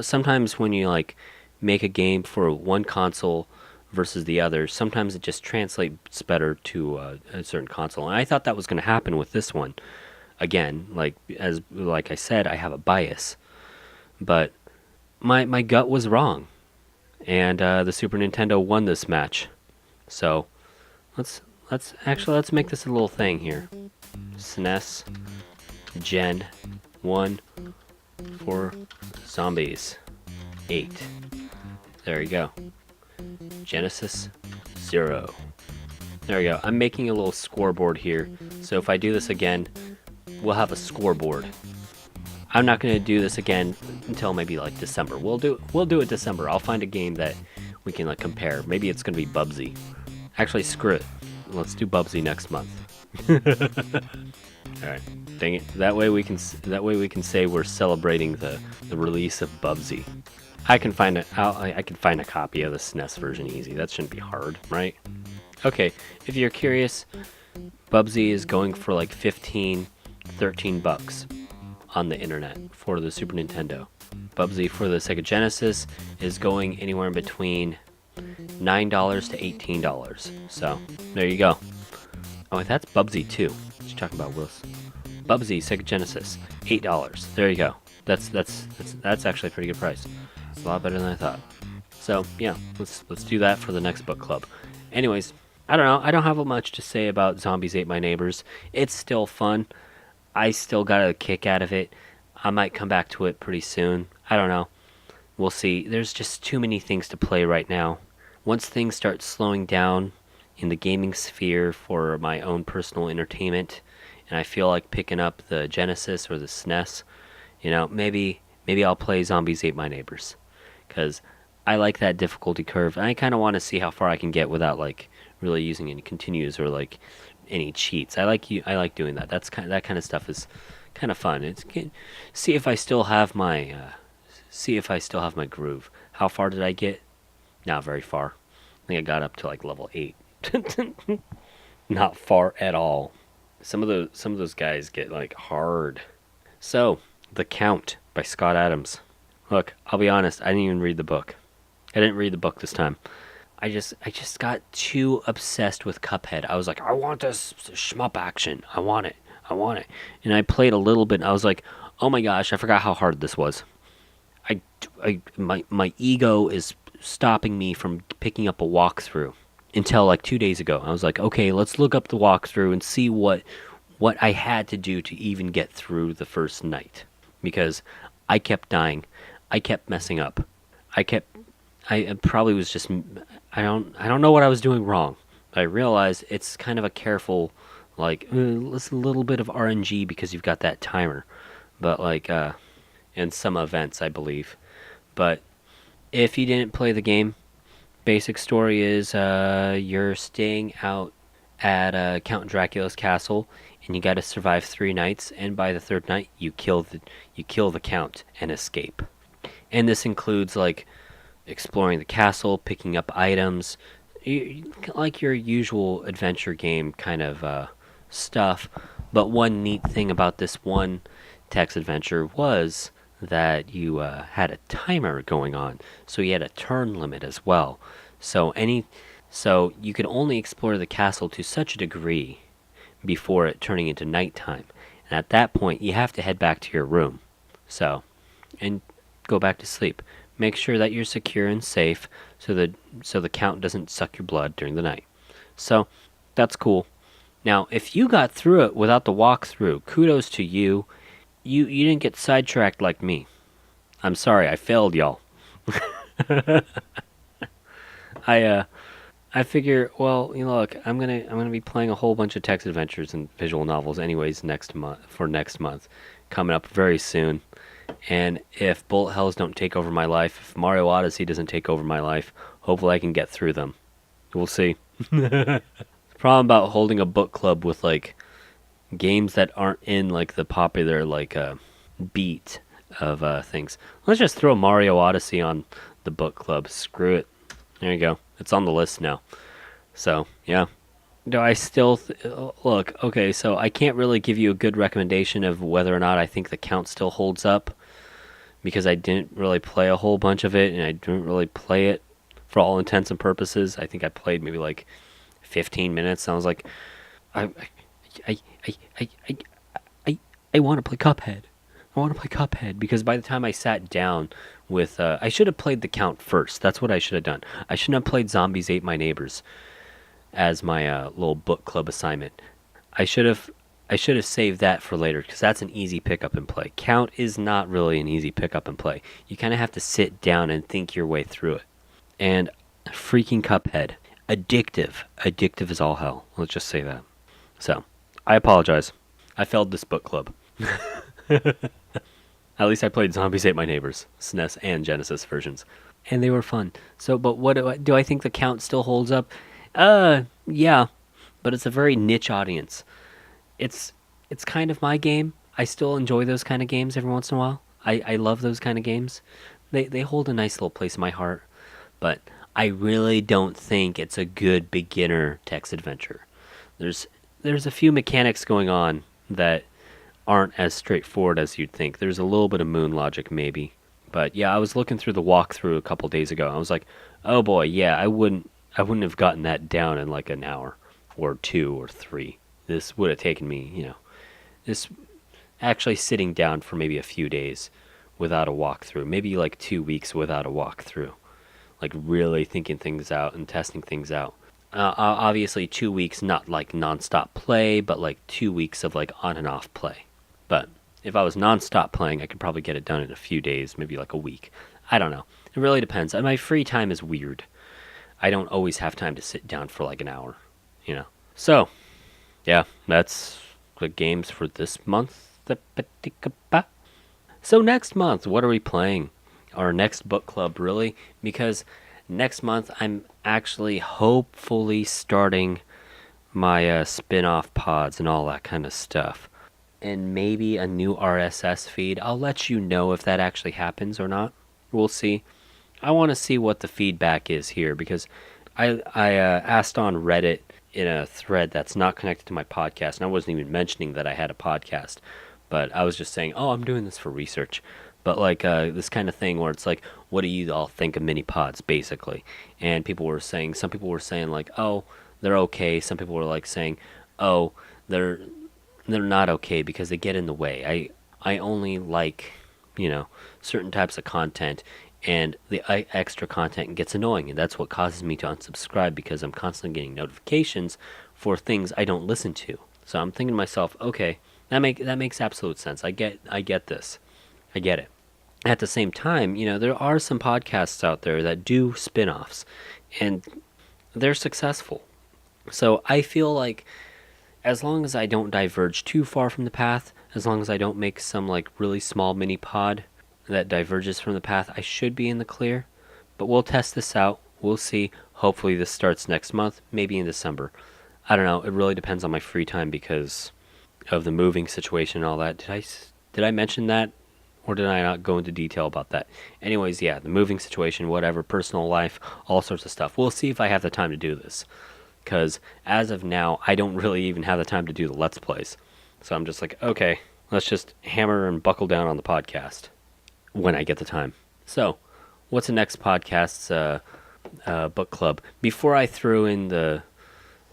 sometimes when you like make a game for one console versus the other, sometimes it just translates better to a certain console. And I thought that was going to happen with this one. Again, like I said, I have a bias. But my gut was wrong. And the Super Nintendo won this match. So let's make this a little thing here. SNES Gen 1 for Zombies 8. There you go. Genesis 0. There we go. I'm making a little scoreboard here, so if I do this again, we'll have a scoreboard. I'm not going to do this again until maybe like December. We'll do it December. I'll find a game that we can like compare. Maybe it's going to be Bubsy. Actually, screw it. Let's do Bubsy next month. All right. Dang it. That way we can say we're celebrating the release of Bubsy. I can find a copy of the SNES version easy. That shouldn't be hard, right? Okay, if you're curious, Bubsy is going for like $15, $13 on the internet for the Super Nintendo. Bubsy for the Sega Genesis is going anywhere in between $9 to $18. So, there you go. Oh, that's Bubsy too. What you talking about, Willis? Bubsy Sega Genesis, $8. There you go. That's actually a pretty good price. A lot better than I thought. So yeah, let's do that for the next book club. Anyways, I don't know. I don't have much to say about Zombies Ate My Neighbors. It's still fun. I still got a kick out of it. I might come back to it pretty soon. I don't know. We'll see. There's just too many things to play right now. Once things start slowing down in the gaming sphere for my own personal entertainment, and I feel like picking up the Genesis or the SNES, maybe I'll play Zombies Ate My Neighbors, because I like that difficulty curve. I kind of want to see how far I can get without really using any continues or any cheats. I like doing that. That kind of stuff is kind of fun. See if I still have my groove. How far did I get? Not very far. I think I got up to level 8. Not far at all. Some of those guys get hard. So, The Count by Scott Adams. Look, I'll be honest, I didn't even read the book. I didn't read the book this time. I just got too obsessed with Cuphead. I was like, I want this shmup action. I want it. And I played a little bit, and I was like, oh my gosh, I forgot how hard this was. My ego is stopping me from picking up a walkthrough until 2 days ago. I was like, okay, let's look up the walkthrough and see what I had to do to even get through the first night, because I kept dying. I kept messing up. I probably was just, I don't know what I was doing wrong. I realized it's kind of a careful, it's a little bit of RNG because you've got that timer, but in some events, I believe. But if you didn't play the game, basic story is you're staying out at Count Dracula's castle, and you got to survive 3 nights. And by the 3rd night, you kill the Count and escape. And this includes exploring the castle, picking up items, like your usual adventure game kind of stuff. But one neat thing about this one text adventure was that you had a timer going on, so you had a turn limit as well. So you could only explore the castle to such a degree before it turning into nighttime, and at that point you have to head back to your room. And go back to sleep. Make sure that you're secure and safe, so the Count doesn't suck your blood during the night. So that's cool. Now, if you got through it without the walkthrough, kudos to you. You didn't get sidetracked like me. I'm sorry, I failed y'all. I figure, well, look, I'm gonna be playing a whole bunch of text adventures and visual novels anyways next month, coming up very soon. And if bullet hells don't take over my life, if Mario Odyssey doesn't take over my life, hopefully I can get through them. We'll see. The problem about holding a book club with games that aren't in the popular beat of things. Let's just throw Mario Odyssey on the book club. Screw it. There you go. It's on the list now. So yeah. Do I still look? Okay, so I can't really give you a good recommendation of whether or not I think the Count still holds up, because I didn't really play a whole bunch of it, and I didn't really play it for all intents and purposes. I think I played maybe 15 minutes. And I was like, I want to play Cuphead. I want to play Cuphead, because by the time I sat down with, I should have played the Count first. That's what I should have done. I shouldn't have played Zombies Ate My Neighbors as my little book club assignment. I should have saved that for later, because that's an easy pick up and play. Count is not really an easy pick up and play. You kind of have to sit down and think your way through it. And freaking Cuphead, addictive as all hell. Let's just say that. So I apologize. I failed this book club. At least I played Zombies Ate My Neighbors, SNES and Genesis versions, and they were fun. So, but what do I think the Count still holds up? Yeah, but it's a very niche audience. It's kind of my game. I still enjoy those kind of games every once in a while. I love those kind of games. They hold a nice little place in my heart, but I really don't think it's a good beginner text adventure. There's a few mechanics going on that aren't as straightforward as you'd think. There's a little bit of moon logic maybe. But yeah, I was looking through the walkthrough a couple days ago. I was like, oh boy, yeah, I wouldn't have gotten that down in an hour or 2 or 3. This would have taken me, this actually sitting down for maybe a few days without a walkthrough, maybe like 2 weeks without a walkthrough, like really thinking things out and testing things out. Obviously 2 weeks, not like nonstop play, but like 2 weeks of like on and off play. But if I was nonstop playing, I could probably get it done in a few days, maybe like a week. I don't know. It really depends. And my free time is weird. I don't always have time to sit down for like an hour, you know. So, yeah, that's the games for this month. So next month, what are we playing? Our next book club, really? Because next month I'm actually hopefully starting my spin-off pods and all that kind of stuff. And maybe a new RSS feed. I'll let you know if that actually happens or not. We'll see. I want to see what the feedback is here because I asked on Reddit in a thread that's not connected to my podcast, and I wasn't even mentioning that I had a podcast, but I was just saying, oh, I'm doing this for research. But like this kind of thing where it's like, what do you all think of mini pods, basically? And some people were saying like, oh, they're okay. Some people were like saying, oh, they're not okay because they get in the way. I only like, certain types of content, and the extra content gets annoying, and that's what causes me to unsubscribe because I'm constantly getting notifications for things I don't listen to. So I'm thinking to myself, okay, that makes absolute sense. I get this. I get it. At the same time, there are some podcasts out there that do spin-offs, and they're successful. So I feel like as long as I don't diverge too far from the path, as long as I don't make some like really small mini pod that diverges from the path, I should be in the clear. But we'll test this out. We'll see. Hopefully this starts next month, maybe in December. I don't know. It really depends on my free time because of the moving situation and all that. Did I mention that? Or did I not go into detail about that? Anyways, yeah, the moving situation, whatever, personal life, all sorts of stuff. We'll see if I have the time to do this. Because as of now, I don't really even have the time to do the Let's Plays. So I'm just like, okay, let's just hammer and buckle down on the podcast when I get the time. So, what's the next podcast's book club? Before I threw in the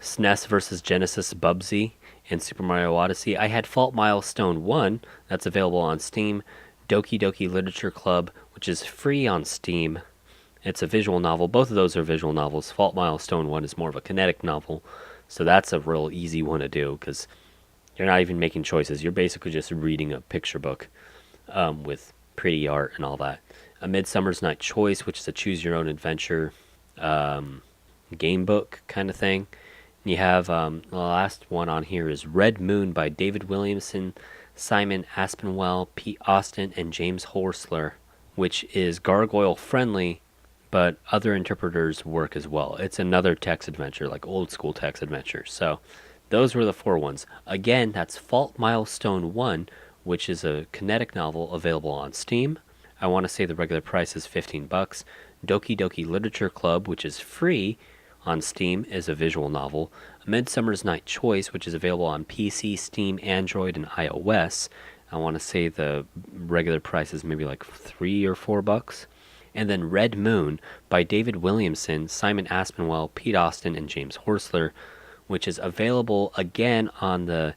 SNES versus Genesis Bubsy and Super Mario Odyssey, I had Fault Milestone 1, that's available on Steam, Doki Literature Club, which is free on Steam. It's a visual novel. Both of those are visual novels. Fault Milestone 1 is more of a kinetic novel, so that's a real easy one to do because you're not even making choices. You're basically just reading a picture book with pretty art and all that. A Midsummer's Night Choice, which is a choose-your-own-adventure game book kind of thing. And you have the last one on here is Red Moon by David Williamson, Simon Aspinwall, Pete Austin, and James Horsler, which is gargoyle-friendly, but other interpreters work as well. It's another text adventure, like old-school text adventure. So those were the 4 ones. Again, that's Fault Milestone 1, which is a kinetic novel available on Steam. I want to say the regular price is $15. Doki Literature Club, which is free on Steam, is a visual novel. A Midsummer's Night Choice, which is available on PC, Steam, Android, and iOS. I want to say the regular price is maybe like $3 or $4. And then Red Moon by David Williamson, Simon Aspinwall, Pete Austin, and James Horsler, which is available again on the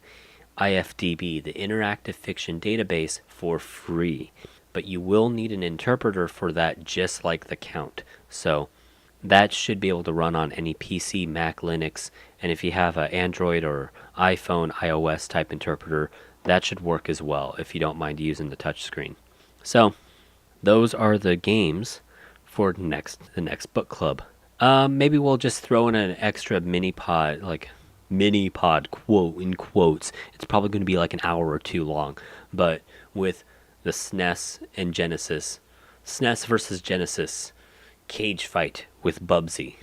IFDB, the Interactive Fiction Database, for free. But you will need an interpreter for that, just like The Count. So that should be able to run on any PC, Mac, Linux, and if you have an Android or iPhone, iOS type interpreter, that should work as well if you don't mind using the touchscreen. So those are the games for the next book club. Maybe we'll just throw in an extra mini pod, quote in quotes. It's probably going to be like an hour or 2 long, but with the SNES versus Genesis cage fight with Bubsy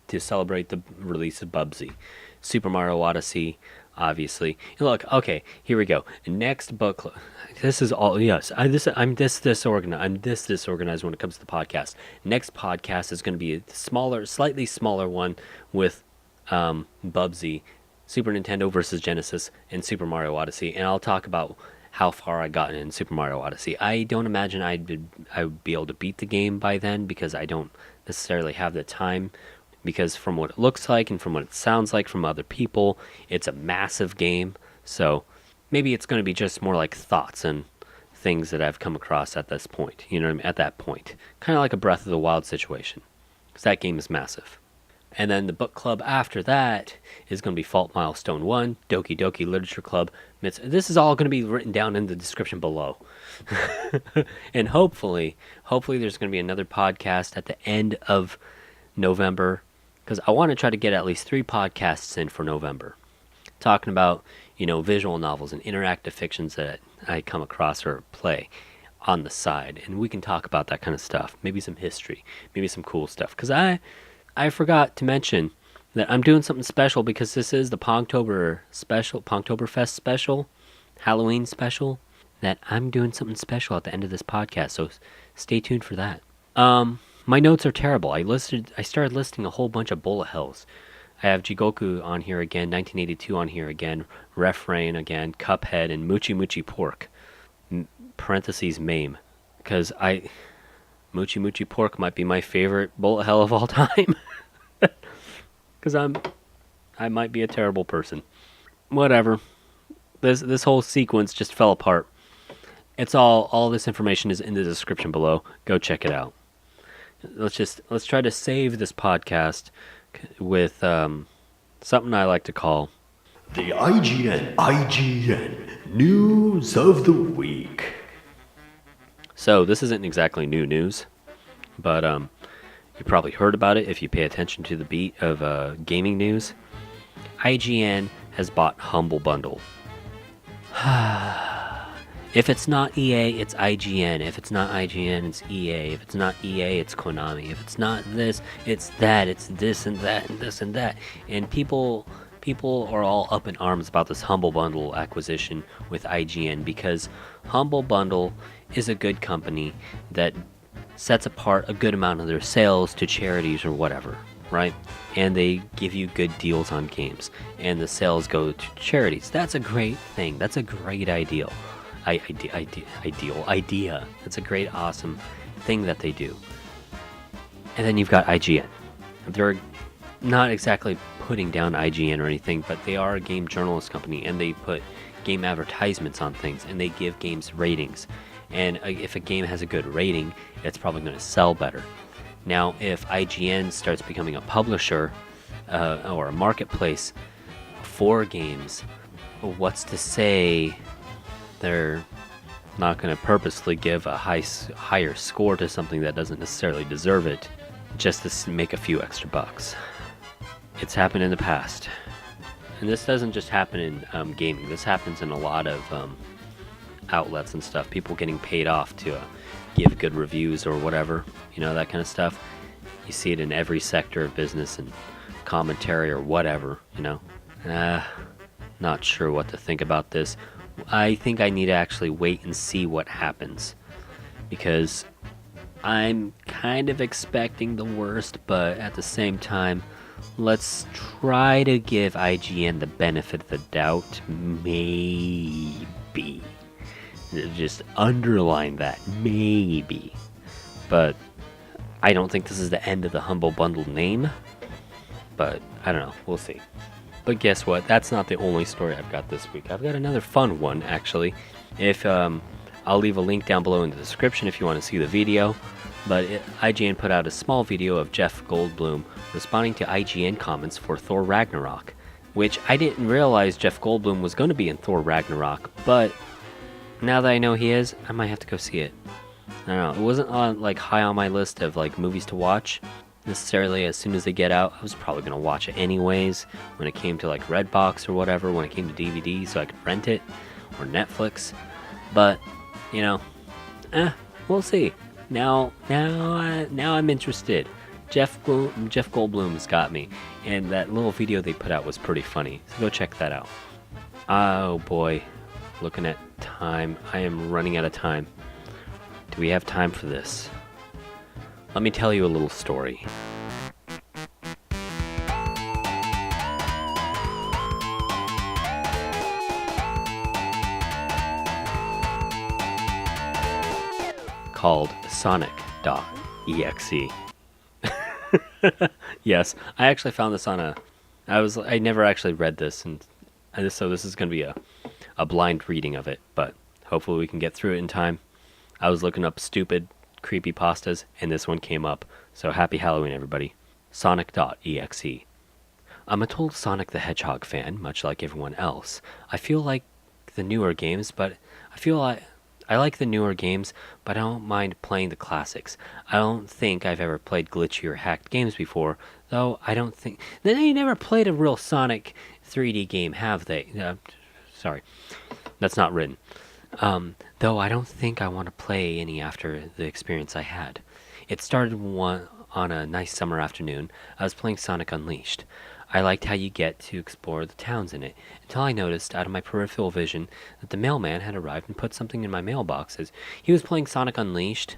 to celebrate the release of Bubsy. Super Mario Odyssey, obviously. Look, okay, here we go. Next book. This is all. Yes, I'm this disorganized. I'm this disorganized when it comes to the podcast. Next podcast is going to be a slightly smaller one with Bubsy, Super Nintendo versus Genesis, and Super Mario Odyssey, and I'll talk about how far I got in Super Mario Odyssey. I don't imagine I would be able to beat the game by then because I don't necessarily have the time. Because from what it looks like and from what it sounds like from other people, it's a massive game. So maybe it's going to be just more like thoughts and things that I've come across at this point. You know what I mean? At that point. Kind of like a Breath of the Wild situation. Because that game is massive. And then the book club after that is going to be Fault Milestone 1, Doki Doki Literature Club. This is all going to be written down in the description below. And hopefully there's going to be another podcast at the end of November. Because I want to try to get at least 3 podcasts in for November. Talking about, visual novels and interactive fictions that I come across or play on the side. And we can talk about that kind of stuff. Maybe some history. Maybe some cool stuff. Because I forgot to mention that I'm doing something special because this is the Pongtoberfest special, Halloween special, that I'm doing something special at the end of this podcast, so stay tuned for that. My notes are terrible. I started listing a whole bunch of bullet hells. I have Jigoku on here again, 1982 on here again, Refrain again, Cuphead, and Moochie Moochie Pork, parentheses MAME, because Moochie Moochie Pork might be my favorite bullet hell of all time. Because I might be a terrible person. Whatever. This whole sequence just fell apart. It's all this information is in the description below. Go check it out. Let's try to save this podcast with something I like to call the IGN News of the Week. So this isn't exactly new news, but you probably heard about it if you pay attention to the beat of gaming news. IGN has bought Humble Bundle. If it's not EA, it's IGN. If it's not IGN, it's EA. If it's not EA, it's Konami. If it's not this, it's that. It's this and that and this and that. And people are all up in arms about this Humble Bundle acquisition with IGN because Humble Bundle is a good company that sets apart a good amount of their sales to charities or whatever, right? And they give you good deals on games, and the sales go to charities. That's a great thing. That's a great idea. Idea. That's a great, awesome thing that they do. And then you've got IGN. They're not exactly putting down IGN or anything, but they are a game journalist company, and they put game advertisements on things, and they give games ratings. And if a game has a good rating, it's probably going to sell better. Now, if IGN starts becoming a publisher or a marketplace for games, what's to say they're not going to purposely give a higher score to something that doesn't necessarily deserve it just to make a few extra bucks? It's happened in the past. And this doesn't just happen in gaming. This happens in a lot of outlets and stuff. People getting paid off to give good reviews or whatever. That kind of stuff. You see it in every sector of business and commentary or whatever, Not sure what to think about this. I think I need to actually wait and see what happens. Because I'm kind of expecting the worst, but at the same time, let's try to give IGN the benefit of the doubt. Maybe. Just underline that. Maybe. But I don't think this is the end of the Humble Bundle name. But I don't know. We'll see. But guess what? That's not the only story I've got this week. I've got another fun one, actually. I'll leave a link down below in the description if you want to see the video. But IGN put out a small video of Jeff Goldblum responding to IGN comments for Thor Ragnarok, which I didn't realize Jeff Goldblum was going to be in Thor Ragnarok, but now that I know he is, I might have to go see it. I don't know. It wasn't on high on my list of movies to watch necessarily as soon as they get out. I was probably going to watch it anyways when it came to Redbox or whatever, when it came to DVD so I could rent it, or Netflix. But, we'll see. Now I'm interested. Jeff Goldblum's got me, and that little video they put out was pretty funny, so go check that out. Oh boy, looking at time, I am running out of time. Do we have time for this? Let me tell you a little story. Called Sonic.EXE. Yes, I actually found this on I never actually read this, and so this is going to be a a blind reading of it, but hopefully we can get through it in time. I was looking up stupid creepypastas, and this one came up. So happy Halloween, everybody. Sonic.EXE. I'm a total Sonic the Hedgehog fan, much like everyone else. I feel like the newer games, but I like the newer games, but I don't mind playing the classics. I don't think I've ever played glitchy or hacked games before, though I don't think... They never played a real Sonic 3D game, have they? Sorry, that's not written. Though I don't think I want to play any after the experience I had. It started on a nice summer afternoon. I was playing Sonic Unleashed. I liked how you get to explore the towns in it, until I noticed out of my peripheral vision that the mailman had arrived and put something in my mailbox as he was playing Sonic Unleashed.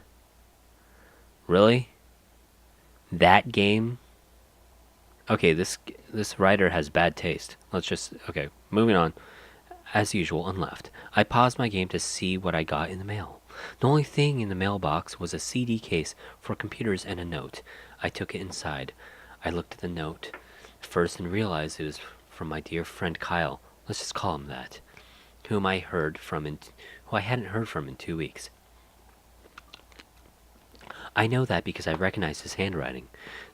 Really? That game? Okay, this writer has bad taste. Okay, moving on. As usual, and left. I paused my game to see what I got in the mail. The only thing in the mailbox was a CD case for computers and a note. I took it inside. I looked at the note first and realized it was from my dear friend Kyle. Let's just call him that. Who I hadn't heard from in 2 weeks. I know that because I recognized his handwriting,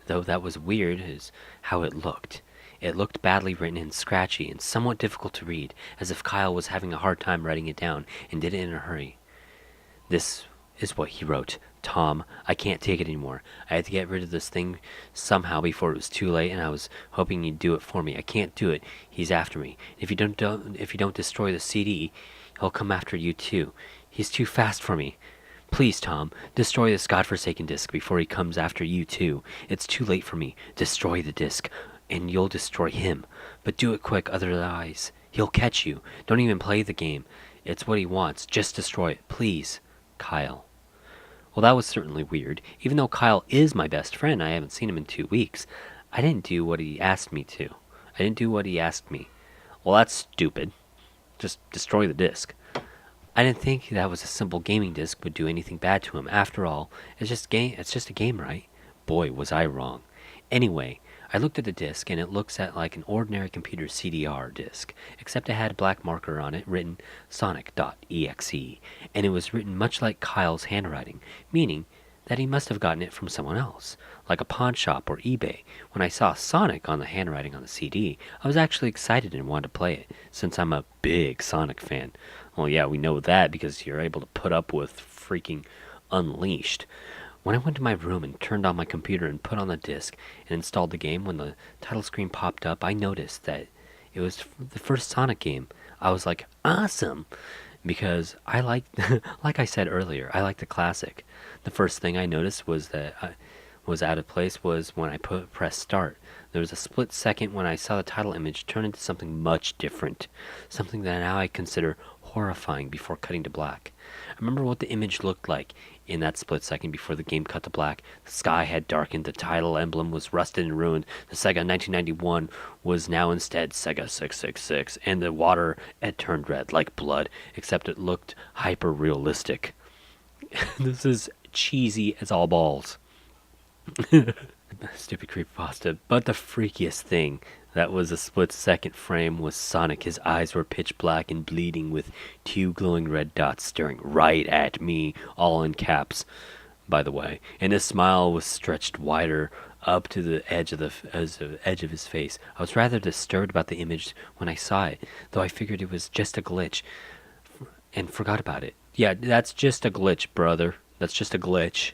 though that was weird is how it looked. It looked badly written and scratchy and somewhat difficult to read, as if Kyle was having a hard time writing it down and did it in a hurry. This is what he wrote. Tom, I can't take it anymore. I had to get rid of this thing somehow before it was too late, and I was hoping you'd do it for me. I can't do it. He's after me. If you don't destroy the CD, he'll come after you too. He's too fast for me. Please, Tom, destroy this godforsaken disc before he comes after you too. It's too late for me. Destroy the disc, and you'll destroy him. But do it quick, otherwise he'll catch you. Don't even play the game. It's what he wants. Just destroy it, please. Kyle. Well, that was certainly weird. Even though Kyle is my best friend, I haven't seen him in 2 weeks. I didn't do what he asked me to. I didn't do what he asked me. Well, that's stupid. Just destroy the disc. I didn't think that was a simple gaming disc would do anything bad to him. After all, it's just a game, right? Boy, was I wrong. Anyway, I looked at the disc, and it looks like an ordinary computer CDR disc, except it had a black marker on it written Sonic.EXE, and it was written much like Kyle's handwriting, meaning that he must have gotten it from someone else, like a pawn shop or eBay. When I saw Sonic on the handwriting on the CD, I was actually excited and wanted to play it, since I'm a big Sonic fan. Well, yeah, we know that because you're able to put up with freaking Unleashed. When I went to my room and turned on my computer and put on the disc and installed the game, when the title screen popped up, I noticed that it was the first Sonic game. I was like, awesome! Because I like, like I said earlier, I like the classic. The first thing I noticed was that I was out of place was when I pressed start. There was a split second when I saw the title image turn into something much different. Something that now I consider horrifying before cutting to black. I remember what the image looked like in that split second before the game cut to black. The sky had darkened, the title emblem was rusted and ruined, the Sega 1991 was now instead Sega 666, and the water had turned red like blood, except it looked hyper-realistic. This is cheesy as all balls. Stupid creepypasta. But the freakiest thing that was a split-second frame was Sonic. His eyes were pitch black and bleeding with 2 glowing red dots staring right at me, all in caps, by the way. And his smile was stretched wider up to the edge of his face. I was rather disturbed about the image when I saw it, though I figured it was just a glitch and forgot about it. Yeah, that's just a glitch, brother. That's just a glitch.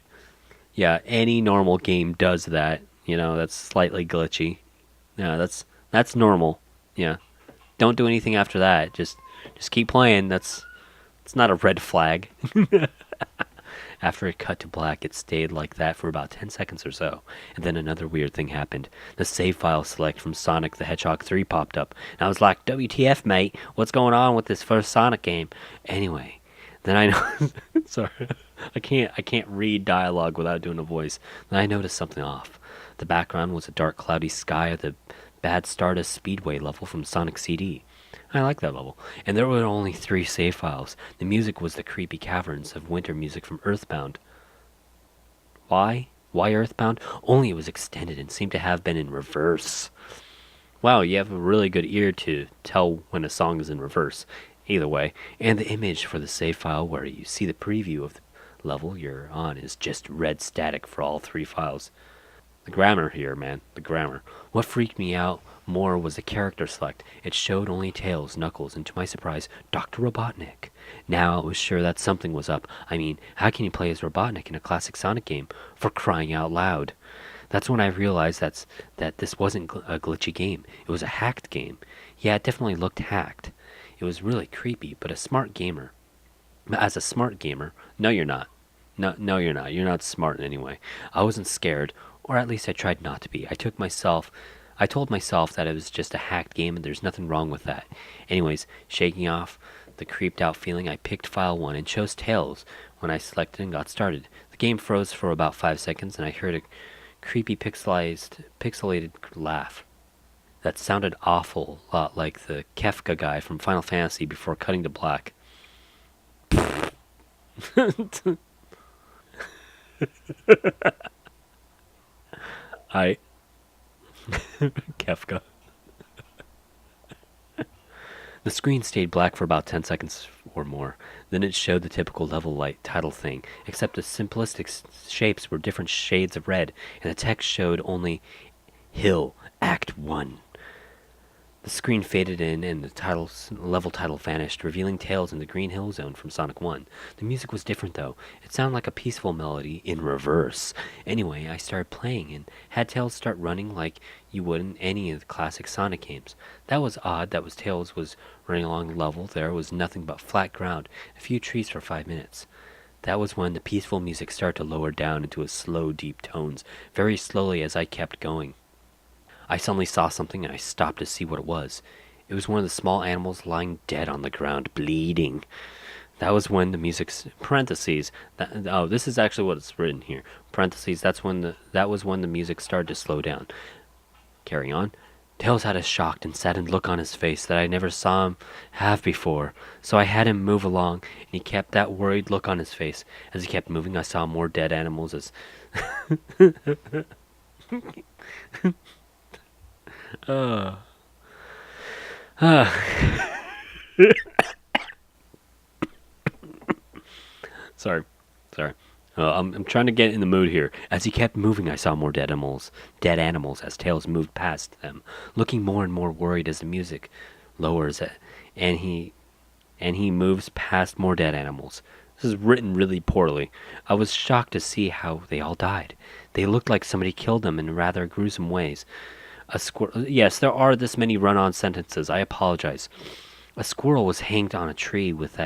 Yeah, any normal game does that. You know, that's slightly glitchy. Yeah, that's normal. Yeah. Don't do anything after that. Just keep playing. It's not a red flag. After it cut to black, it stayed like that for about 10 seconds or so. And then another weird thing happened. The save file select from Sonic the Hedgehog 3 popped up. And I was like, WTF, mate? What's going on with this first Sonic game? Anyway, then I know... Sorry. I can't read dialogue without doing a voice. Then I noticed something off. The background was a dark, cloudy sky of the Bad Stardust Speedway level from Sonic CD. I like that level. And there were only 3 save files. The music was the creepy caverns of winter music from Earthbound. Why? Why Earthbound? Only it was extended and seemed to have been in reverse. Wow, you have a really good ear to tell when a song is in reverse. Either way, and the image for the save file where you see the preview of the level you're on is just red static for all 3 files. The grammar here, man, the grammar. What freaked me out more was the character select. It showed only Tails, Knuckles, and to my surprise, Dr. Robotnik. Now I was sure that something was up. I mean, how can you play as Robotnik in a classic Sonic game? For crying out loud. That's when I realized that this wasn't a glitchy game. It was a hacked game. Yeah, it definitely looked hacked. It was really creepy, but as a smart gamer, no you're not. No you're not. You're not smart in any way. I wasn't scared, or at least I tried not to be. I told myself that it was just a hacked game and there's nothing wrong with that. Anyways, shaking off the creeped out feeling, I picked file 1 and chose Tails when I selected and got started. The game froze for about 5 seconds and I heard a creepy pixelated laugh that sounded awful lot like the Kefka guy from Final Fantasy before cutting to black. I Kefka. The screen stayed black for about 10 seconds or more. Then it showed the typical level light title thing, except the simplistic shapes were different shades of red, and the text showed only Act 1. The screen faded in and the level title vanished, revealing Tails in the Green Hill Zone from Sonic 1. The music was different though. It sounded like a peaceful melody in reverse. Anyway, I started playing and had Tails start running like you would in any of the classic Sonic games. That was odd. Tails was running along the level. There was nothing but flat ground, a few trees for 5 minutes. That was when the peaceful music started to lower down into a slow, deep tones, very slowly as I kept going. I suddenly saw something and I stopped to see what it was. It was one of the small animals lying dead on the ground, bleeding. That was when the music's parentheses. This is actually what it's written here. Parentheses. That was when the music started to slow down. Carry on. Tails had a shocked and saddened look on his face that I never saw him have before. So I had him move along, and he kept that worried look on his face. As he kept moving, I saw more dead animals as. Sorry. I'm trying to get in the mood here. As he kept moving, I saw more dead animals as Tails moved past them, looking more and more worried as the music lowers, and he moves past more dead animals. This is written really poorly. I was shocked to see how they all died. They looked like somebody killed them in rather gruesome ways. A squirrel. Yes, there are this many run-on sentences. I apologize. A squirrel was hanged on a tree with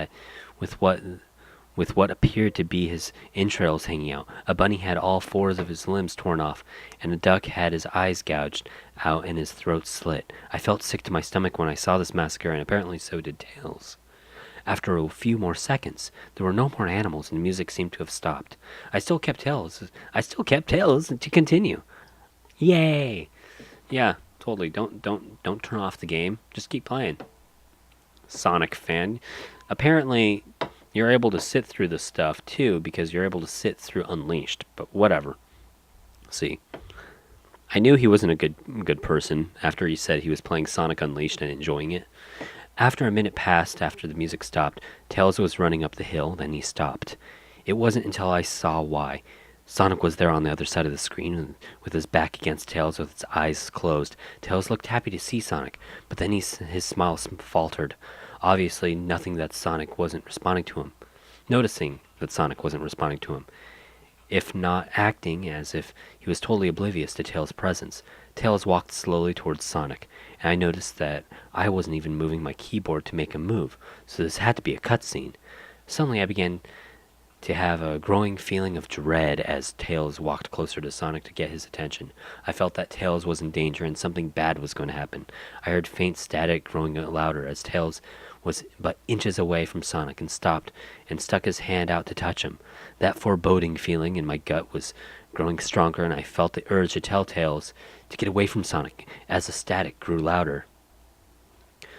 what appeared to be his entrails hanging out. A bunny had all 4 of his limbs torn off, and a duck had his eyes gouged out and his throat slit. I felt sick to my stomach when I saw this massacre, and apparently so did Tails. After a few more seconds, there were no more animals, and the music seemed to have stopped. I still kept Tails to continue. Yay! Yeah, totally. Don't turn off the game. Just keep playing. Sonic fan. Apparently, you're able to sit through this stuff too because you're able to sit through Unleashed. But whatever. See, I knew he wasn't a good person after he said he was playing Sonic Unleashed and enjoying it. After a minute passed after the music stopped, Tails was running up the hill. Then he stopped. It wasn't until I saw why. Sonic was there on the other side of the screen with his back against Tails with its eyes closed. Tails looked happy to see Sonic, but then his smile faltered. Obviously, noticing that Sonic wasn't responding to him. If not acting as if he was totally oblivious to Tails' presence, Tails walked slowly towards Sonic, and I noticed that I wasn't even moving my keyboard to make him move, so this had to be a cutscene. Suddenly I began to have a growing feeling of dread as Tails walked closer to Sonic to get his attention. I felt that Tails was in danger and something bad was going to happen. I heard faint static growing louder as Tails was but inches away from Sonic and stopped and stuck his hand out to touch him. That foreboding feeling in my gut was growing stronger, and I felt the urge to tell Tails to get away from Sonic as the static grew louder.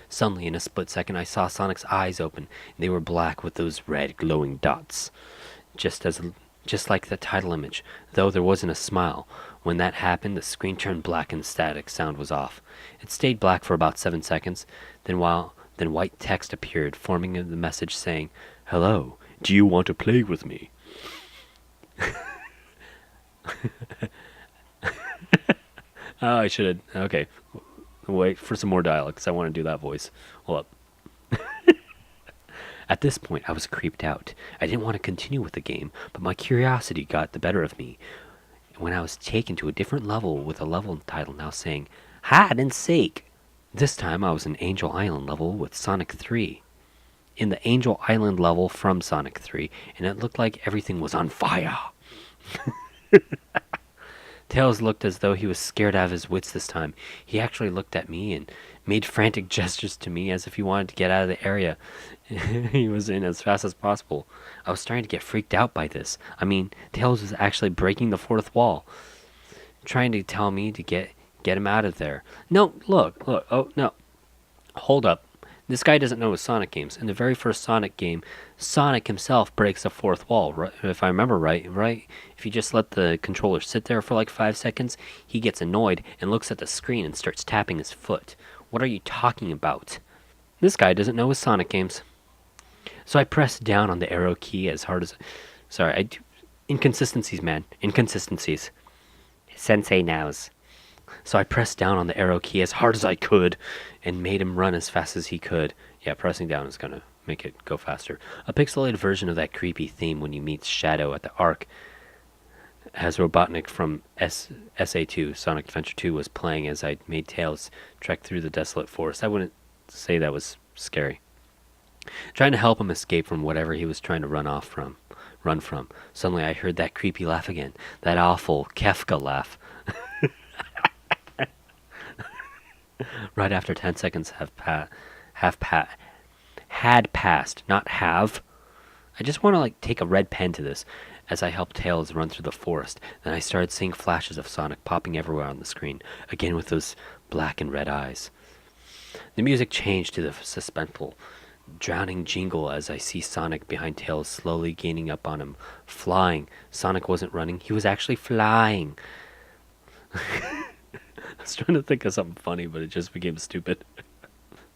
Suddenly, in a split second, I saw Sonic's eyes open, and they were black with those red glowing dots, just like the title image, though there wasn't a smile. When that happened, the screen turned black and the static sound was off. It stayed black for about 7 seconds, then Then white text appeared, forming the message saying, "Hello, do you want to play with me?" Oh, I should have. Okay. Wait for some more dialogue, because I want to do that voice. Hold up. At this point, I was creeped out. I didn't want to continue with the game, but my curiosity got the better of me when I was taken to a different level with a level title now saying, "Hide and Seek." This time I was in Angel Island level with Sonic.EXE. In the Angel Island level from Sonic.EXE, and it looked like everything was on fire. Tails looked as though he was scared out of his wits this time. He actually looked at me and made frantic gestures to me as if he wanted to get out of the area he was in as fast as possible. I was starting to get freaked out by this. I mean, Tails was actually breaking the fourth wall, trying to tell me to get him out of there. No, look, oh, no. Hold up. This guy doesn't know his Sonic games. In the very first Sonic game, Sonic himself breaks the fourth wall, right? If I remember right? If you just let the controller sit there for like 5 seconds, he gets annoyed and looks at the screen and starts tapping his foot. What are you talking about? This guy doesn't know his Sonic games. So I pressed down on the arrow key as hard as... Sorry, I do... Inconsistencies, man. Inconsistencies. Sensei knows. So I pressed down on the arrow key as hard as I could and made him run as fast as he could. Yeah, pressing down is going to make it go faster. A pixelated version of that creepy theme when you meet Shadow at the Ark as Robotnik from SA2, Sonic Adventure 2, was playing as I made Tails trek through the desolate forest. I wouldn't say that was scary. Trying to help him escape from whatever he was trying to run from. Suddenly I heard that creepy laugh again. That awful Kefka laugh. Right after 10 seconds had passed, not have. I just want to take a red pen to this as I helped Tails run through the forest. Then I started seeing flashes of Sonic popping everywhere on the screen, again with those black and red eyes. The music changed to the suspenseful, drowning jingle as I see Sonic behind Tails slowly gaining up on him, flying. Sonic wasn't running, he was actually flying. I was trying to think of something funny, but it just became stupid.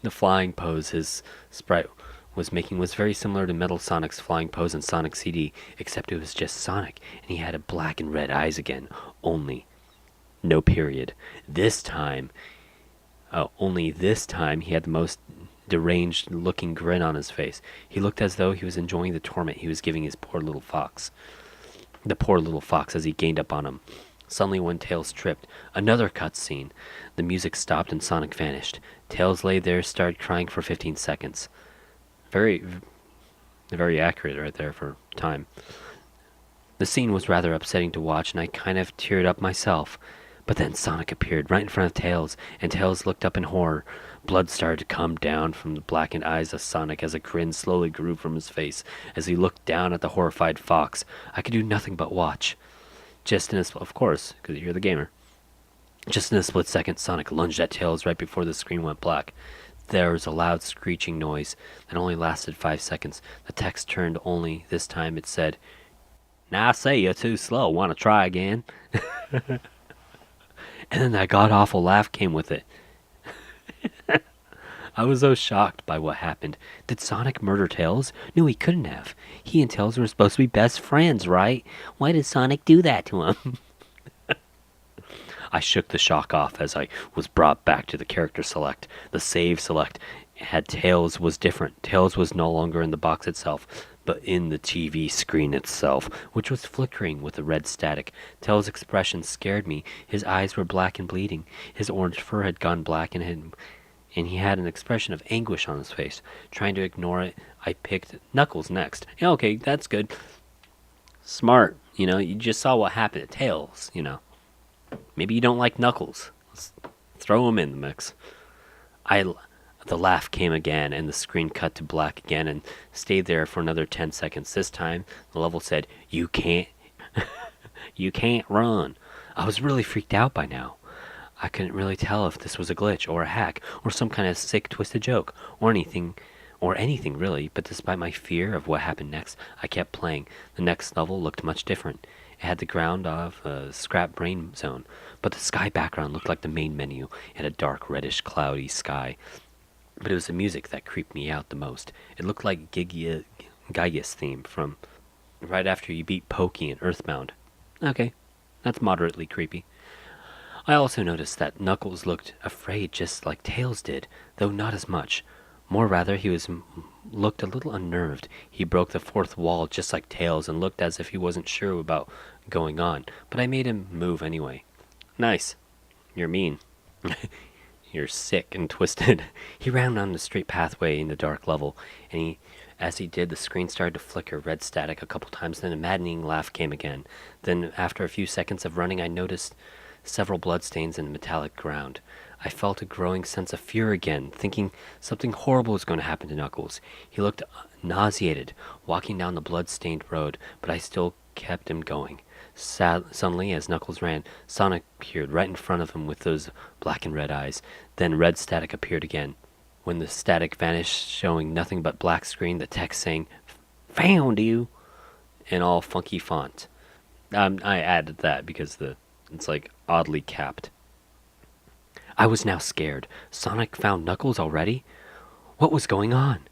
The flying pose his sprite was making was very similar to Metal Sonic's flying pose in Sonic CD, except it was just Sonic, and he had a black and red eyes again. Only. No period. Only this time he had the most deranged looking grin on his face. He looked as though he was enjoying the torment he was giving his poor little fox. The poor little fox as he gained up on him. Suddenly when Tails tripped, another cutscene. The music stopped and Sonic vanished. Tails lay there, started crying for 15 seconds. Very accurate right there for time. The scene was rather upsetting to watch, and I kind of teared up myself. But then Sonic appeared right in front of Tails, and Tails looked up in horror. Blood started to come down from the blackened eyes of Sonic as a grin slowly grew from his face. As he looked down at the horrified fox, I could do nothing but watch. Of course, because you're the gamer. Just in a split second, Sonic lunged at Tails right before the screen went black. There was a loud screeching noise that only lasted 5 seconds. The text turned only. This time it said, "Now I say you're too slow. Want to try again?" And then that god-awful laugh came with it. I was so shocked by what happened. Did Sonic murder Tails? No, he couldn't have. He and Tails were supposed to be best friends, right? Why did Sonic do that to him? I shook the shock off as I was brought back to the character select. The save select had Tails was different. Tails was no longer in the box itself, but in the TV screen itself, which was flickering with a red static. Tails' expression scared me. His eyes were black and bleeding. His orange fur had gone black and he had an expression of anguish on his face. Trying to ignore it, I picked Knuckles next. Yeah, okay, that's good. Smart, you just saw what happened to Tails, Maybe you don't like Knuckles. Let's throw him in the mix. The laugh came again, and the screen cut to black again and stayed there for another 10 seconds. This time, the level said, "You can't run." I was really freaked out by now. I couldn't really tell if this was a glitch or a hack or some kind of sick, twisted joke or anything really, but despite my fear of what happened next, I kept playing. The next level looked much different. It had the ground of a scrap brain zone, but the sky background looked like the main menu. It had a dark, reddish, cloudy sky. But it was the music that creeped me out the most. It looked like Gyga's theme from right after you beat Pokey in Earthbound. Okay, that's moderately creepy. I also noticed that Knuckles looked afraid just like Tails did, though not as much. More rather, looked a little unnerved. He broke the fourth wall just like Tails and looked as if he wasn't sure about going on, but I made him move anyway. Nice. You're mean. You're sick and twisted. He ran down the straight pathway in the dark level, and as he did, the screen started to flicker red static a couple times, then a maddening laugh came again. Then, after a few seconds of running, I noticed several bloodstains in the metallic ground. I felt a growing sense of fear again, thinking something horrible was going to happen to Knuckles. He looked nauseated, walking down the blood-stained road, but I still kept him going. Suddenly, as Knuckles ran, Sonic appeared right in front of him with those black and red eyes. Then red static appeared again. When the static vanished, showing nothing but black screen, the text saying, "Found you!" in all funky font. I added that because it's like oddly capped. I was now scared. Sonic found Knuckles already? What was going on?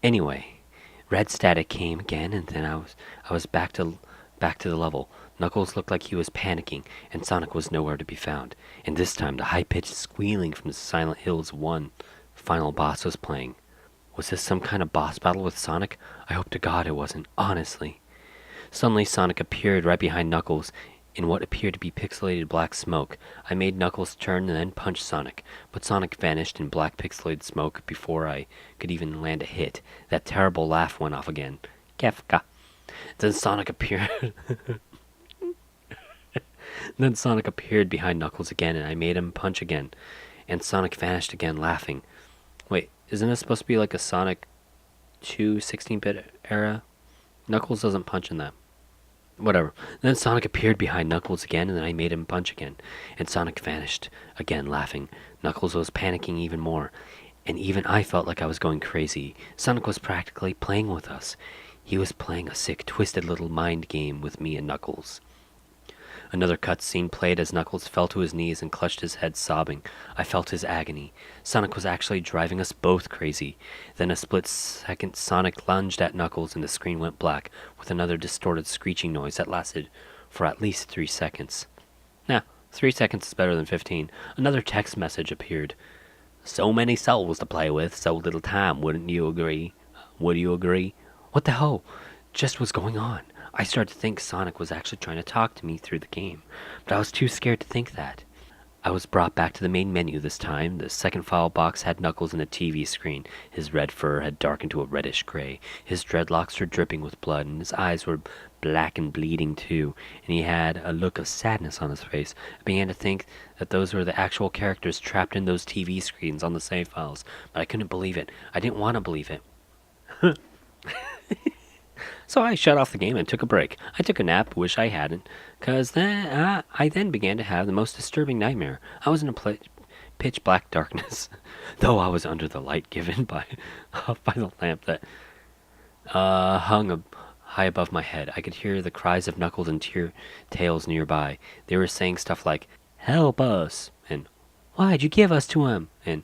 Anyway, red static came again, and then I was back to the level. Knuckles looked like he was panicking, and Sonic was nowhere to be found. And this time, the high-pitched squealing from the Silent Hills 1 final boss was playing. Was this some kind of boss battle with Sonic? I hope to God it wasn't, honestly. Suddenly, Sonic appeared right behind Knuckles in what appeared to be pixelated black smoke. I made Knuckles turn and then punch Sonic, but Sonic vanished in black pixelated smoke before I could even land a hit. That terrible laugh went off again. Kefka. Then Sonic appeared. Then Sonic appeared behind Knuckles again, and I made him punch again. And Sonic vanished again, laughing. Wait, isn't this supposed to be like a Sonic 2 16-bit era? Knuckles doesn't punch in that. Whatever. Then Sonic appeared behind Knuckles again, and then I made him punch again. And Sonic vanished, again laughing. Knuckles was panicking even more, and even I felt like I was going crazy. Sonic was practically playing with us. He was playing a sick, twisted little mind game with me and Knuckles. Another cutscene played as Knuckles fell to his knees and clutched his head, sobbing. I felt his agony. Sonic was actually driving us both crazy. Then a split second, Sonic lunged at Knuckles and the screen went black, with another distorted screeching noise that lasted for at least 3 seconds. 3 seconds is better than 15. Another text message appeared. So many souls to play with, so little time, wouldn't you agree? Would you agree? What the hell just was going on? I started to think Sonic was actually trying to talk to me through the game, but I was too scared to think that. I was brought back to the main menu this time. The second file box had Knuckles in a TV screen. His red fur had darkened to a reddish gray. His dreadlocks were dripping with blood, and his eyes were black and bleeding too, and he had a look of sadness on his face. I began to think that those were the actual characters trapped in those TV screens on the save files, but I couldn't believe it. I didn't want to believe it. So I shut off the game and took a break. I took a nap, wish I hadn't, because I then began to have the most disturbing nightmare. I was in a pitch black darkness, though I was under the light given by the lamp that hung high above my head. I could hear the cries of Knuckles and Tails nearby. They were saying stuff like, "Help us," and "Why'd you give us to him?" and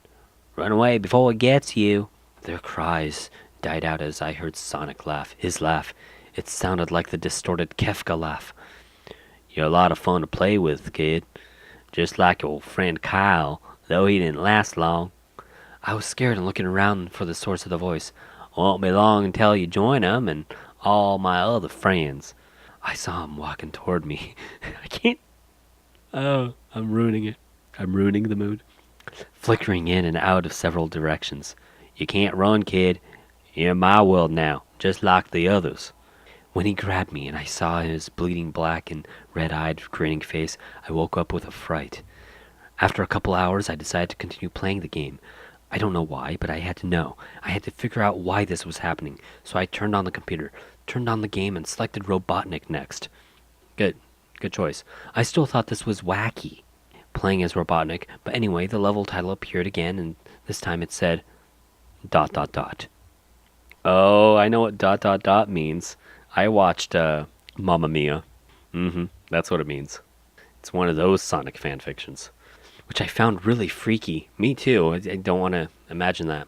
"Run away before it gets you." Their cries died out as I heard Sonic laugh. His laugh. It sounded like the distorted Kefka laugh. "You're a lot of fun to play with, kid. Just like your friend Kyle, though he didn't last long." I was scared and looking around for the source of the voice. "Won't be long until you join him and all my other friends." I saw him walking toward me. I can't... Oh, I'm ruining it. I'm ruining the mood. Flickering in and out of several directions. "You can't run, kid. You're in my world now, just like the others." When he grabbed me and I saw his bleeding black and red-eyed grinning face, I woke up with a fright. After a couple hours, I decided to continue playing the game. I don't know why, but I had to know. I had to figure out why this was happening. So I turned on the computer, turned on the game, and selected Robotnik next. Good choice. I still thought this was wacky, playing as Robotnik, but anyway, the level title appeared again, and this time it said... ... Oh, I know what ... means. I watched Mamma Mia. That's what it means. It's one of those Sonic fanfictions. which I found really freaky. Me too. I don't want to imagine that.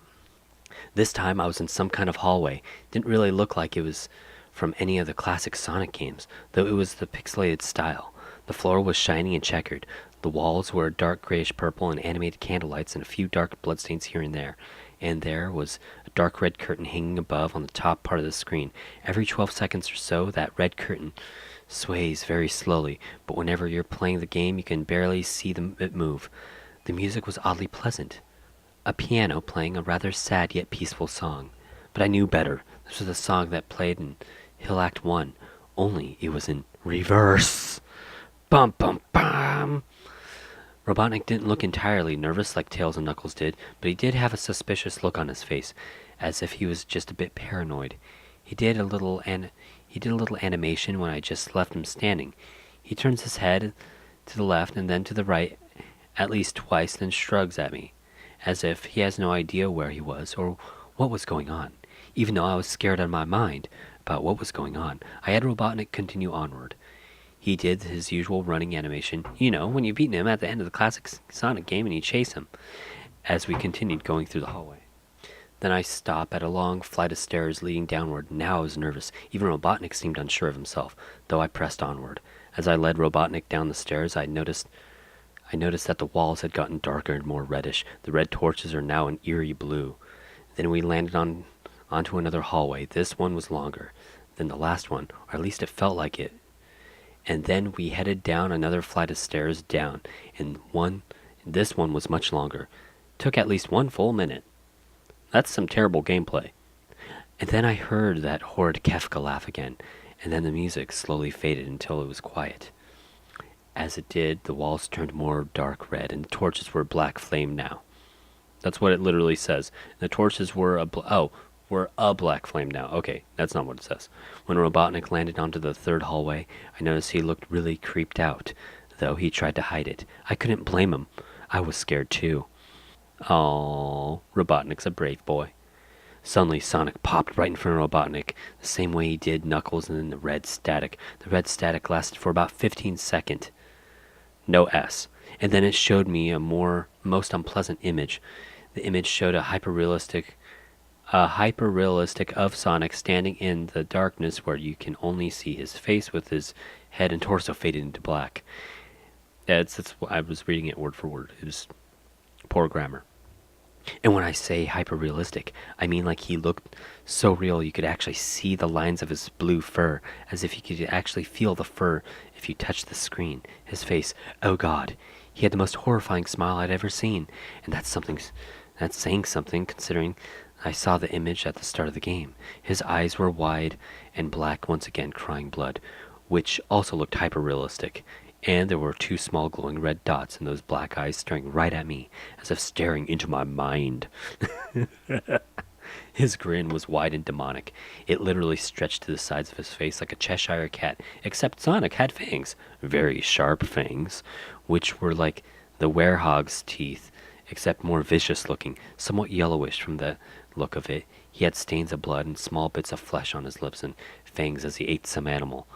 This time I was in some kind of hallway. Didn't really look like it was from any of the classic Sonic games, though it was the pixelated style. The floor was shiny and checkered. The walls were dark grayish purple and animated candlelights and a few dark bloodstains here and there. And there was a dark red curtain hanging above on the top part of the screen. Every 12 seconds or so, that red curtain sways very slowly, but whenever you're playing the game, you can barely see it move. The music was oddly pleasant. A piano playing a rather sad yet peaceful song. But I knew better. This was a song that played in Hill Act 1, only it was in reverse. Bum bum bum. Robotnik didn't look entirely nervous like Tails and Knuckles did, but he did have a suspicious look on his face, as if he was just a bit paranoid. He did a little animation when I just left him standing. He turns his head to the left and then to the right at least twice, then shrugs at me, as if he has no idea where he was or what was going on. Even though I was scared out of my mind about what was going on, I had Robotnik continue onward. He did his usual running animation, when you've beaten him at the end of the classic Sonic game and you chase him, as we continued going through the hallway. Then I stopped at a long flight of stairs leading downward. Now I was nervous. Even Robotnik seemed unsure of himself, though I pressed onward. As I led Robotnik down the stairs, I noticed that the walls had gotten darker and more reddish. The red torches are now an eerie blue. Then we landed onto another hallway. This one was longer than the last one, or at least it felt like it. And then we headed down another flight of stairs down, and this one was much longer. Took at least 1 full minute. That's some terrible gameplay. And then I heard that horrid Kefka laugh again, and then the music slowly faded until it was quiet. As it did, the walls turned more dark red, and the torches were black flame now. That's what it literally says. The torches were a black flame now. Okay, that's not what it says. When Robotnik landed onto the third hallway, I noticed he looked really creeped out, though he tried to hide it. I couldn't blame him. I was scared too. Oh, Robotnik's a brave boy. Suddenly, Sonic popped right in front of Robotnik, the same way he did Knuckles, and then the red static. The red static lasted for about 15 seconds. No S. And then it showed me a most unpleasant image. The image showed a hyper-realistic of Sonic standing in the darkness where you can only see his face with his head and torso faded into black. I was reading it word for word. It was poor grammar. And when I say hyper-realistic, I mean like he looked so real you could actually see the lines of his blue fur, as if you could actually feel the fur if you touched the screen. His face, oh God, he had the most horrifying smile I'd ever seen, and that's saying something considering I saw the image at the start of the game. His eyes were wide and black, once again crying blood, which also looked hyper-realistic. And there were 2 small glowing red dots in those black eyes staring right at me, as if staring into my mind. His grin was wide and demonic. It literally stretched to the sides of his face like a Cheshire cat, except Sonic had fangs, very sharp fangs, which were like the werehog's teeth, except more vicious looking, somewhat yellowish from the look of it. He had stains of blood and small bits of flesh on his lips and fangs as he ate some animal.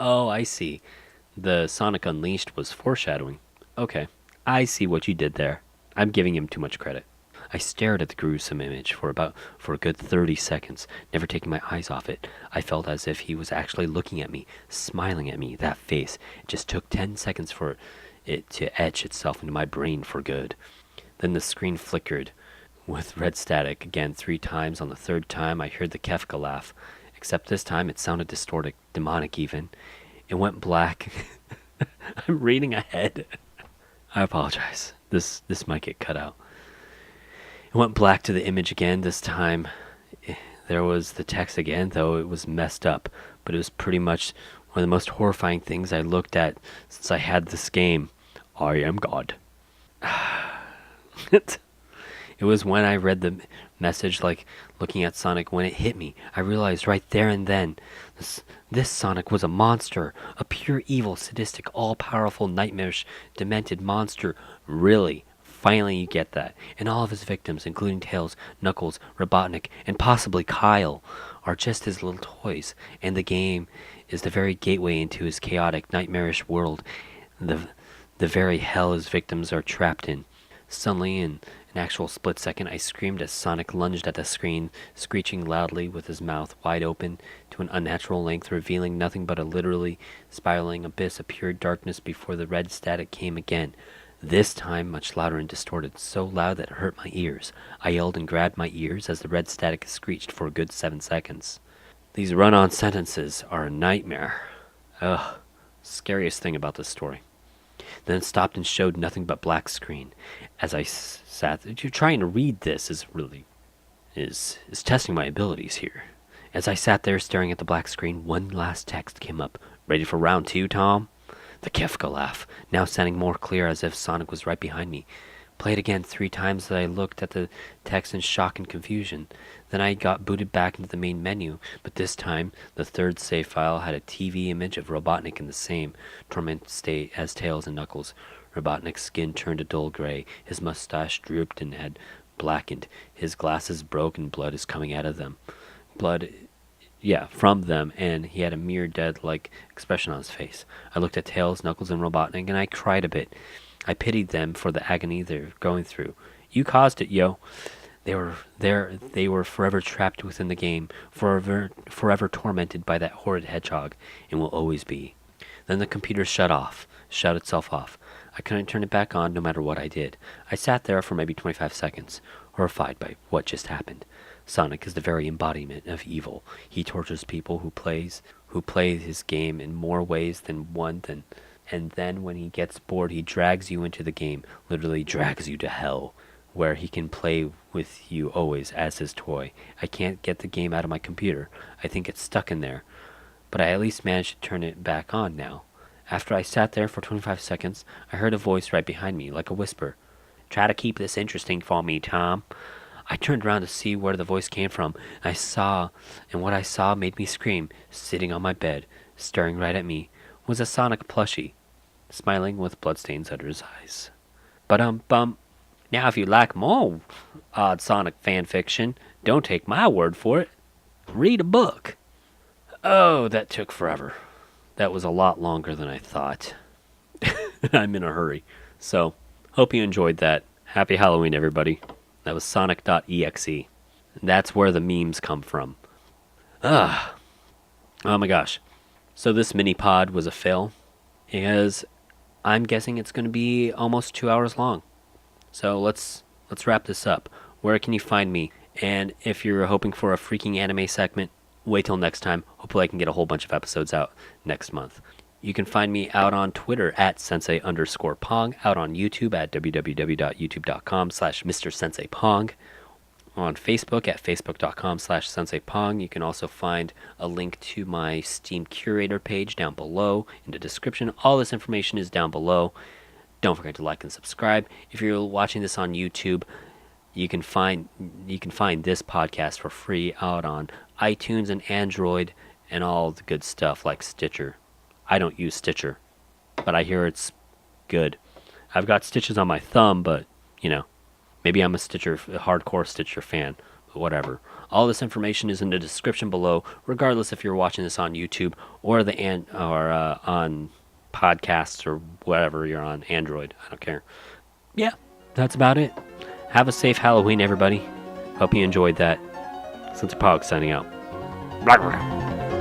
Oh, I see. The Sonic Unleashed was foreshadowing. Okay, I see what you did there. I'm giving him too much credit. I stared at the gruesome image for a good 30 seconds, never taking my eyes off it. I felt as if he was actually looking at me, smiling at me, that face. It just took 10 seconds for it to etch itself into my brain for good. Then the screen flickered with red static again 3 times. On the 3rd time, I heard the Kefka laugh. Except this time it sounded distorted, demonic even. It went black. I'm reading ahead. I apologize. This might get cut out. It went black to the image again. This time there was the text again, though it was messed up. But it was pretty much one of the most horrifying things I looked at since I had this game. I am God. It was when I read the message, like looking at Sonic, when it hit me. I realized right there and then, this Sonic was a monster. A pure evil, sadistic, all-powerful, nightmarish, demented monster. Really. Finally you get that. And all of his victims, including Tails, Knuckles, Robotnik, and possibly Kyle, are just his little toys. And the game is the very gateway into his chaotic, nightmarish world. the very hell his victims are trapped in. Suddenly, in an actual split second, I screamed as Sonic lunged at the screen, screeching loudly with his mouth wide open to an unnatural length, revealing nothing but a literally spiraling abyss of pure darkness before the red static came again. This time much louder and distorted, so loud that it hurt my ears. I yelled and grabbed my ears as the red static screeched for a good 7 seconds. These run-on sentences are a nightmare. Ugh, scariest thing about this story. Then it stopped and showed nothing but black screen. As I sat, trying to read this is testing my abilities here. As I sat there staring at the black screen, one last text came up. Ready for round 2, Tom? The Kefka laugh, now sounding more clear as if Sonic was right behind me. Played again 3 times as I looked at the text in shock and confusion. Then I got booted back into the main menu, but this time the third save file had a TV image of Robotnik in the same tormented state as Tails and Knuckles. Robotnik's skin turned a dull gray, his mustache drooped and had blackened, his glasses broke and blood is coming out of them. From them, and he had a mere dead-like expression on his face. I looked at Tails, Knuckles, and Robotnik, and I cried a bit. I pitied them for the agony they're going through. You caused it, yo. They were forever trapped within the game, forever tormented by that horrid hedgehog, and will always be. Then the computer shut itself off. I couldn't turn it back on no matter what I did. I sat there for maybe 25 seconds, horrified by what just happened. Sonic is the very embodiment of evil. He tortures people who play his game in more ways than one, and then when he gets bored, he drags you into the game, literally drags you to hell, where he can play with you always as his toy. I can't get the game out of my computer. I think it's stuck in there, but I at least managed to turn it back on now. After I sat there for 25 seconds, I heard a voice right behind me, like a whisper. Try to keep this interesting for me, Tom. I turned around to see where the voice came from, and what I saw made me scream. Sitting on my bed, staring right at me, was a Sonic plushie, smiling with bloodstains under his eyes. Bum. Now if you like more odd Sonic fan fiction, don't take my word for it. Read a book. Oh, that took forever. That was a lot longer than I thought. I'm in a hurry. So, hope you enjoyed that. Happy Halloween, everybody. That was Sonic.EXE. That's where the memes come from. Oh my gosh. So this mini pod was a fail, as I'm guessing it's going to be almost 2 hours long. So let's wrap this up. Where can you find me? And if you're hoping for a freaking anime segment, wait till next time. Hopefully I can get a whole bunch of episodes out next month. You can find me out on Twitter at Sensei_Pong, out on YouTube at www.youtube.com/MrSenseiPong, on Facebook at facebook.com/SenseiPong. You can also find a link to my Steam Curator page down below in the description. All this information is down below. Don't forget to like and subscribe. If you're watching this on YouTube, you can find this podcast for free out on iTunes and Android and all the good stuff like Stitcher. I don't use Stitcher, but I hear it's good. I've got stitches on my thumb, but, maybe I'm a hardcore Stitcher fan, but whatever. All this information is in the description below, regardless if you're watching this on YouTube or on podcasts or whatever you're on, Android. I don't care. Yeah, that's about it. Have a safe Halloween, everybody. Hope you enjoyed that. Sensei Pog signing out. Blah, blah.